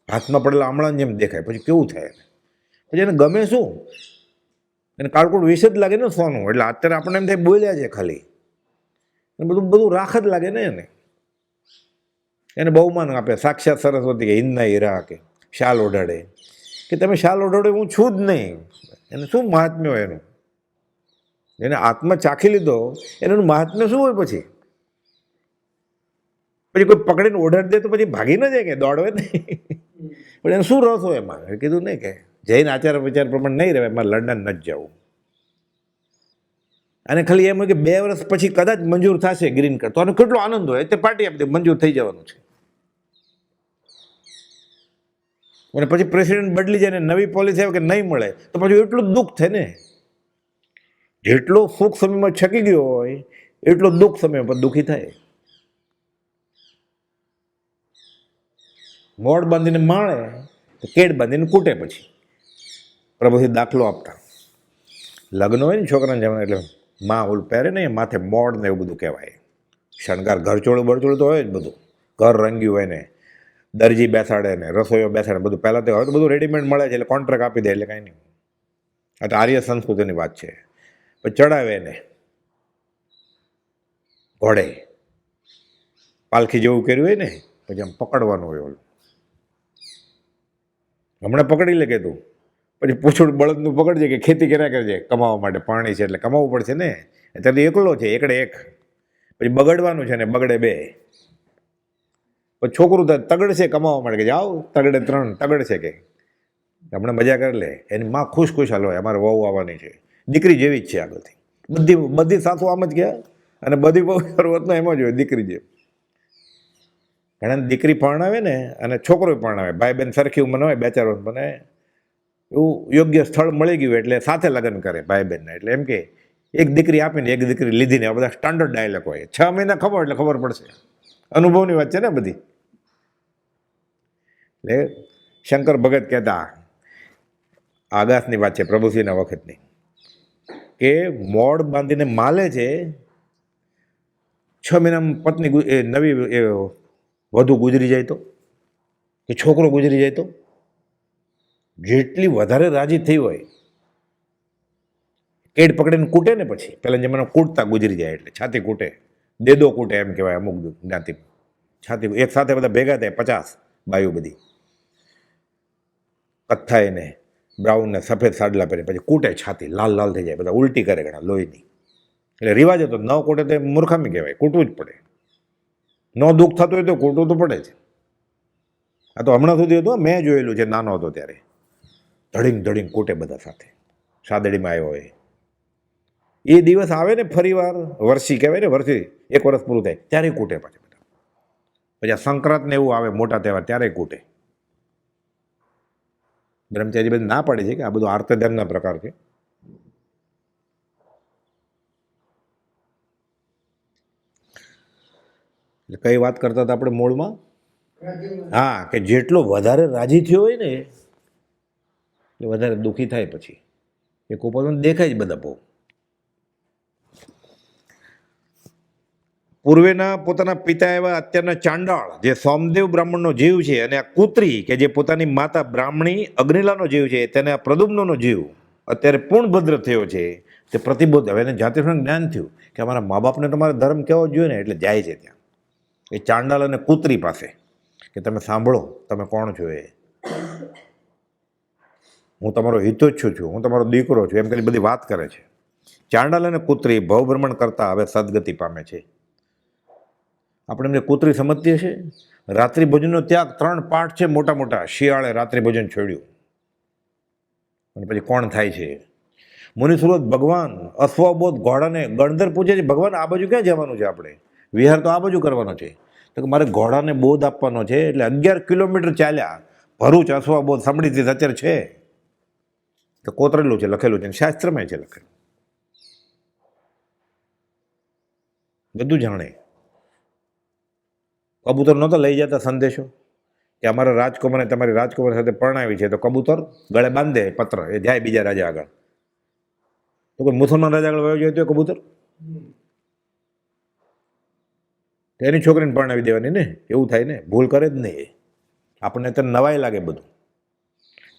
હાથમાં પડેલા આમળાને જેમ દેખાય. પછી કેવું થાય? પછી એને ગમે શું? એને કાળકુળ વિશે જ લાગે ને સોનું. એટલે અત્યારે આપણને એમ થાય બોલ્યા છે ખાલી, બધું બધું રાખ જ લાગે ને એને બહુમાન આપે. સાક્ષાત સરસ્વતી કે હિંદના હીરા કે શાલ ઓઢાડે, કે તમે શાલ ઓઢાડે, હું છું જ નહીં. એને શું મહાત્મ્ય હોય એનું? એને આત્મા ચાખી લીધો, એનું મહાત્મ્ય શું હોય? પછી કોઈ પકડીને ઓઢાડી દે તો પછી ભાગી ન જાય કે દોડવે નહીં? પણ એને શું રસ હોય એમાં? કીધું નહીં કે જૈન આચાર વિચાર પ્રમાણે નહીં રહેવાય, એમાં લંડન નથી જવું. અને ખાલી એમ હોય કે 2 વર્ષ પછી કદાચ મંજૂર થશે ગ્રીન કાર્ડ, તો આનો કેટલો આનંદ હોય. તે પાર્ટી આપી દે, મંજૂર થઈ જવાનું છે. અને પછી પ્રેસિડેન્ટ બદલી જાય ને નવી પોલિસી આવે કે નહીં મળે, તો પછી એટલું જ દુઃખ થાય ને. જેટલો સુખ સમયમાં છકી ગયો હોય એટલો દુઃખ સમય પર દુઃખી થાય. મોડ બાંધીને માણે તો કેડ બાંધીને કૂટે. પછી પ્રભુથી દાખલો આપતા લગ્ન હોય ને છોકરાને જવાનું, એટલે માં ઓલું પહેરે ને માથે મોડ ને એવું બધું કહેવાય. શણગાર ઘરચોળું બરચોળું તો હોય જ બધું, ઘર રંગ્યું હોય ને, દરજી બેસાડે ને, રસોઈઓ બેસાડે, બધું પહેલાં તો હવે તો બધું રેડીમેડ મળે છે, એટલે કોન્ટ્રાક્ટ આપી દે, એટલે કાંઈ નહીં. આ તો આર્ય સંસ્કૃતિની વાત છે. પછી ચડાવે ને ઘોડે, પાલખી જેવું કર્યું હોય ને, પછી આમ પકડવાનું હોય. ઓલું હમણાં પકડી લે કે તું, પછી પૂછડું બળદનું પકડજે કે ખેતી કર્યા કરજે, કમાવા માટે પાણી છે એટલે કમાવવું પડશે ને. અત્યારે એકલો છે, એકડે એક. પછી બગડવાનું છે ને બગડે 2. પછી છોકરું તગડશે કમાવા માટે, કે જાઓ તગડે 3, તગડશે કે હમણાં મજા કરી લે. એની માં ખુશ ખુશાલ હોય, અમારે વહુ આવવાની છે. દીકરી જેવી જ છે આગળથી. બધી સાસુ આમ જ ગયા, અને બધી બહુ શરૂઆતમાં એમ જ હોય દીકરી જેમ. ઘણા દીકરી પરણાવે ને અને છોકરો પરણાવે, ભાઈ બહેન સરખી ઉંમર હોય, 2-4 વર્ષ બને, એવું યોગ્ય સ્થળ મળી ગયું એટલે સાથે લગ્ન કરે ભાઈ બહેનને. એટલે એમ કે એક દીકરી આપીને એક દીકરી લીધીને, આ બધા સ્ટાન્ડર્ડ ડાયલોગ હોય. 6 મહિના ખબર એટલે ખબર પડશે. અનુભવની વાત છે ને બધી. એટલે શંકર ભગત કહેતા, આગાસની વાત છે પ્રભુશ્રીના વખતની, કે મોડ બાંધીને માલે છે, 6 મહિનામાં પત્ની નવી વધુ ગુજરી જાય તો, કે છોકરો ગુજરી જાય તો, જેટલી વધારે રાજી થઈ હોય, કેડ પકડીને કૂટે ને. પછી પહેલાં જમાનામાં કૂટતા ગુજરી જાય એટલે છાતી કૂટે, દેદો કૂટે એમ કહેવાય અમુક જ્ઞાતિ. છાતી એક સાથે બધા ભેગા થાય, 50 બાયું બધી કથ્થાઈ ને બ્રાઉન ને સફેદ સાડલા પહેરે, પછી કૂટે છાતી, લાલ લાલ થઈ જાય, બધા ઉલટી કરે ઘણા લોહીની. એટલે રિવાજ હતો, ન કૂટે તો મૂર્ખામી કહેવાય, કૂટવું જ પડે. ન દુઃખ થતું હોય તો કૂટવું તો પડે જ. આ તો હમણાં સુધી હતું, મેં જોયેલું છે નાનો હતો ત્યારે. ધડીંગ ધડીંગ કૂટે બધા સાથે, સાદડીમાં આવ્યો હોય. એ દિવસ આવે ને ફરી વાર, વર્ષી કહેવાય ને, વર્ષી 1 વર્ષ પૂરું થાય ત્યારે કૂટે પાછા બધા. પછી આ સંક્રાંત ને એવું આવે, મોટા તહેવાર, ત્યારે કૂટે. બ્રહ્મચારી બધી ના પાડે છે કે આ બધું આર્તધ્યાનના પ્રકાર છે. એટલે કઈ વાત કરતા હતા આપણે મૂળમાં? હા, કે જેટલો વધારે રાજી થયો હોય ને એટલે વધારે દુઃખી થાય. પછી એ કુપોષણ દેખાય જ બધા બહુ. પૂર્વેના પોતાના પિતા એવા અત્યારના ચાંડાળ જે સોમદેવ બ્રાહ્મણનો જીવ છે, અને આ કૂતરી કે જે પોતાની માતા બ્રાહ્મણી અગ્નિલાનો જીવ છે, તેને આ પ્રદુમ્નનો જીવ અત્યારે પૂર્ણભદ્ર થયો છે. તે પ્રતિબોધ, હવે એને જાતે જ્ઞાન થયું કે અમારા મા બાપને તમારો ધર્મ કેવો જોઈએ ને, એટલે જાય છે ત્યાં એ ચાંડાલ અને કૂતરી પાસે, કે તમે સાંભળો, તમે કોણ છો? એ હું તમારો હિતોચ્છુ છું, હું તમારો દીકરો છું, એમ કરી બધી વાત કરે છે. ચાંડાલ અને કૂતરી ભવભ્રમણ કરતા હવે સદગતિ પામે છે. આપણે એમને કૂતરી સમજતી હશે. રાત્રિ ભોજનનો ત્યાગ 3 પાઠ છે મોટા મોટા. શિયાળે રાત્રિ ભોજન છોડ્યું, અને પછી કોણ થાય છે? મુનિસુરત ભગવાન અશ્વબોધ ઘોડાને ગણધર પૂછે છે, ભગવાન આ બાજુ ક્યાં જવાનું છે? આપણે વિહાર તો આ બાજુ કરવાનો છે. તો કે મારે ઘોડાને બોધ આપવાનો છે, એટલે 11 કિલોમીટર ચાલ્યા. ભરૂચ અશ્વબોધ સાંભળી અત્યારે છે, તો કોતરેલું છે, લખેલું છે, શાસ્ત્રમાં છે લખેલું, બધું જાણે. કબૂતર નહોતા લઈ જતા સંદેશો, કે અમારા રાજકુમારને તમારી રાજકુમાર સાથે પરણાવી છે, તો કબૂતર ગળે બાંધે પત્ર, એ જાય બીજા રાજા આગળ. તો કોઈ મુસલમાન રાજા આગળ વયો જાય તો કબૂતર એની છોકરીને પરણાવી દેવાની ને, એવું થાય ને, ભૂલ કરે જ નહીં. આપણને અત્યારે નવાઈ લાગે બધું.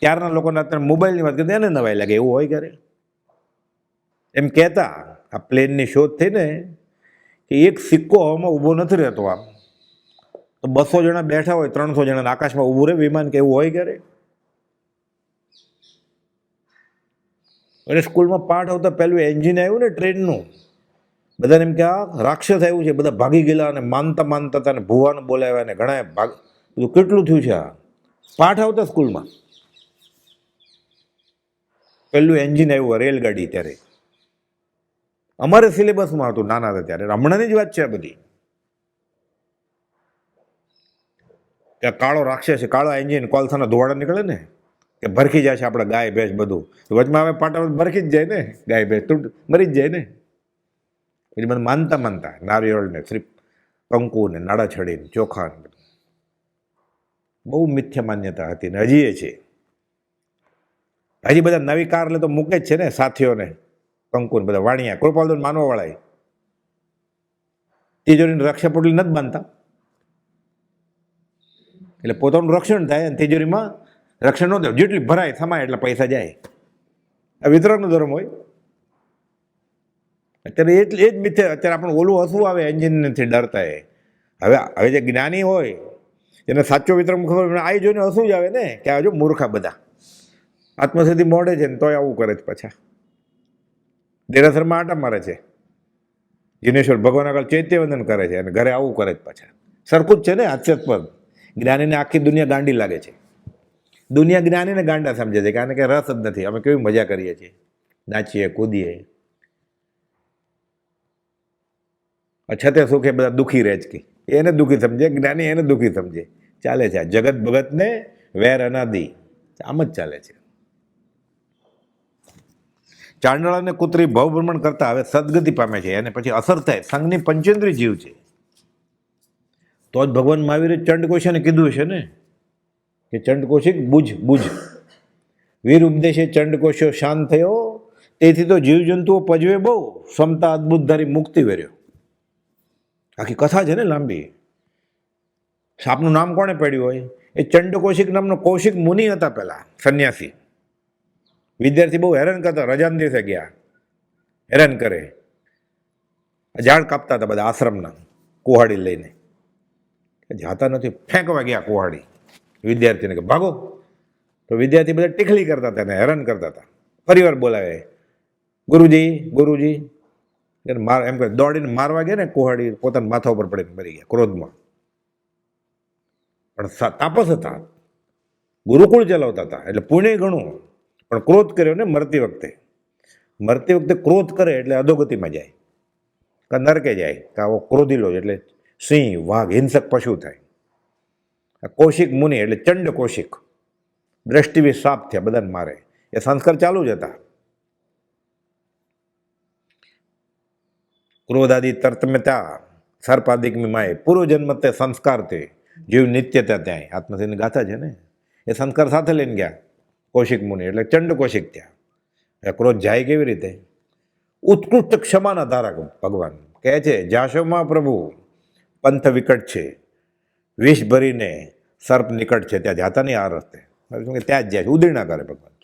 ત્યારના લોકોને અત્યારે મોબાઈલની વાત કરતા એને નવાઈ લાગે, એવું હોય ક્યારે? એમ કહેતા આ પ્લેનની શોધ થઈ ને કે એક સિક્કો હવામાં ઊભો નથી રહેતો, આમ તો 200 જણા બેઠા હોય, 300 જણા આકાશમાં ઊભું રહે વિમાન, કે એવું હોય ક્યારે? અને સ્કૂલમાં પાઠ આવતા પહેલું એન્જિન આવ્યું ને ટ્રેનનું, બધાને એમ કે આ રાક્ષસ આવ્યું છે, બધા ભાગી ગયેલા અને માનતા માનતા હતા ને ભુવાને બોલાવ્યા ને ઘણા ભાગ, બધું કેટલું થયું છે. આ પાઠ આવતા સ્કૂલમાં પહેલું એન્જિન આવ્યું રેલગાડી, ત્યારે અમારે સિલેબસમાં હતું નાના હતા ત્યારે. હમણાંની જ વાત છે આ બધી, કે કાળો રાક્ષસ છે, કાળો એન્જિન, કોલસાના ધોવાડા નીકળે ને કે ભરખી જાય છે આપણે ગાય ભેંસ બધું, વચમાં હવે પાટા ભરખી જ જાય ને, ગાય ભેંસ મરી જ જાય ને. પછી મને માનતા માનતા નારિયેળ ને શ્રી કંકુ ને નાડા છડીને ચોખા ને બધું, બહુ મિથ્યા માન્યતા હતી ને હજી એ છે. હજી બધા નવી કાર એટલે તો મૂકે જ છે ને સાથીઓને, કંકુ ને બધા વાણિયા કૃપાલદો માનવા વાળા તિજોરીની રક્ષા પોટલી નથી બાંધતા, એટલે પોતાનું રક્ષણ થાય અને તિજોરીમાં રક્ષણ ન થાય, જેટલી ભરાય સમાય એટલે પૈસા જાય. આ વિતરણનો ધર્મ હોય. અત્યારે એટલે એ જ મિથ્યા. અત્યારે આપણને ઓલું હસવું આવે એન્જિનથી ડરતા. હવે હવે જે જ્ઞાની હોય એને સાચો વિતરણ ખબર આવી જોઈને હસવું જ આવે ને કે આ જો મૂર્ખા બધા આત્મસિદ્ધિ મોડે છે ને તોય આવું કરે છે. પાછા દેરાસરમાં આટા મારે છે, જીનેશ્વર ભગવાન આગળ ચૈત્યવંદન કરે છે અને ઘરે આવું કરે છે. પાછા સરખું જ છે ને, હાસ્યાસ્પદ. જ્ઞાનીને આખી દુનિયા ગાંડી લાગે છે, દુનિયા જ્ઞાનીને ગાંડા સમજે છે, કારણ કે રસ જ નથી. અમે કેવી મજા કરીએ છીએ, નાચીએ કૂદીએ. અચ્છા તે સુખે બધા દુઃખી રહે જ કે એને દુઃખી સમજે, જ્ઞાની એને દુઃખી સમજે. ચાલે છે આ જગત ભગતને વેર અનાદિ, આમ જ ચાલે છે. ચાંડાળાને કૂતરી ભવભ્રમણ કરતા હવે સદગતિ પામે છે, એને પછી અસર થાય. સંઘની પંચેન્દ્રિય જીવ છે, તો જ ભગવાન મહાવીરે ચંડકોશાને કીધું છે ને કે ચંડકોશિક બુજ બુજ, વીર ઉપદેશે ચંડકોશો શાંત થયો, તેથી તો જીવજંતુઓ પજવે બહુ, ક્ષમતા અદભુત ધારી મુક્તિ વેર્યો. આખી કથા છે ને લાંબી. સાપનું નામ કોણે પડ્યું હોય? એ ચંડકોશિક નામનો કૌશિક મુનિ હતા, પહેલા સંન્યાસી. વિદ્યાર્થી બહુ હેરાન કરતા, રજાના દિવસે ગયા, હેરાન કરે, ઝાડ કાપતા હતા બધા આશ્રમના કુહાડી લઈને. જાતા નથી, ફેંકવા ગયા કુહાડી વિદ્યાર્થીને કે ભાગો. તો વિદ્યાર્થી બધા ટીખલી કરતા હતા ને હેરાન કરતા હતા. પરિવાર બોલાવે, ગુરુજી ગુરુજી એમ કહે, દોડીને મારવા ગયા ને કુહાડી પોતાના માથા ઉપર પડીને મરી ગયા ક્રોધમાં. પણ તાપસ હતા, ગુરુકુળ ચલાવતા હતા, એટલે પુણ્ય ઘણું. પણ ક્રોધ કર્યો ને મરતી વખતે ક્રોધ કરે એટલે અધોગતિમાં જાય, કે નરકે જાય, કે આવો ક્રોધી લો એટલે સિંહ વાઘ હિંસક પશુ થાય. કૌશિક મુનિ એટલે ચંડ કૌશિક, દ્રષ્ટિવી સાપ થયા, બધાને મારે. એ સંસ્કાર ચાલુ જ હતા. ક્રોધાદિ તર્તમ્યતા સર્પાદિક માય, પૂર્વ જન્મ તે સંસ્કાર તે જીવ નિત્યતા ત્યાંય. આત્મસિદ્ધિની ગાથા છે ને, એ સંસ્કાર સાથે લઈને ગયા કૌશિક મુનિ, એટલે ચંડ કૌશિક થયા. એ ક્રોધ જાય કેવી રીતે? ઉત્કૃષ્ટ ક્ષમાના ધારક ભગવાન કહે છે, જાશોમાં પ્રભુ પંથ વિકટ છે, વિષ ભરીને સર્પ નિકટ છે, ત્યાં જાતા નહીં આ રસ્તે, ત્યાં જ જાય છે. ઉદય ના કરે ભગવાન,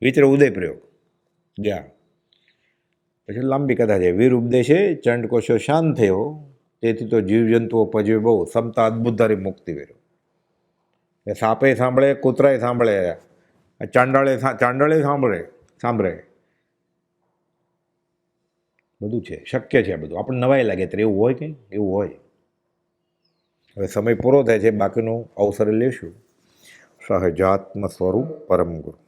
વિચરે ઉદય પ્રયોગ ગયા. પછી લાંબી કથા છે. વીર ઉપદેશે ચંડકોશો શાંત થયો, તેથી તો જીવજંતુઓ પજવે બહુ, ક્ષમતા અદભુત ધારી મુક્તિ વેર્યો. એ સાપે સાંભળે, કૂતરાએ સાંભળે, ચાંડાળે સાંભળે, બધું છે, શક્ય છે. બધું આપણને નવાઈ લાગે ત્યારે એવું હોય કે એવું હોય. હવે સમય પૂરો થાય છે, બાકીનું અવસરે લેશું. સહજાત્મ સ્વરૂપ પરમ ગુરુ.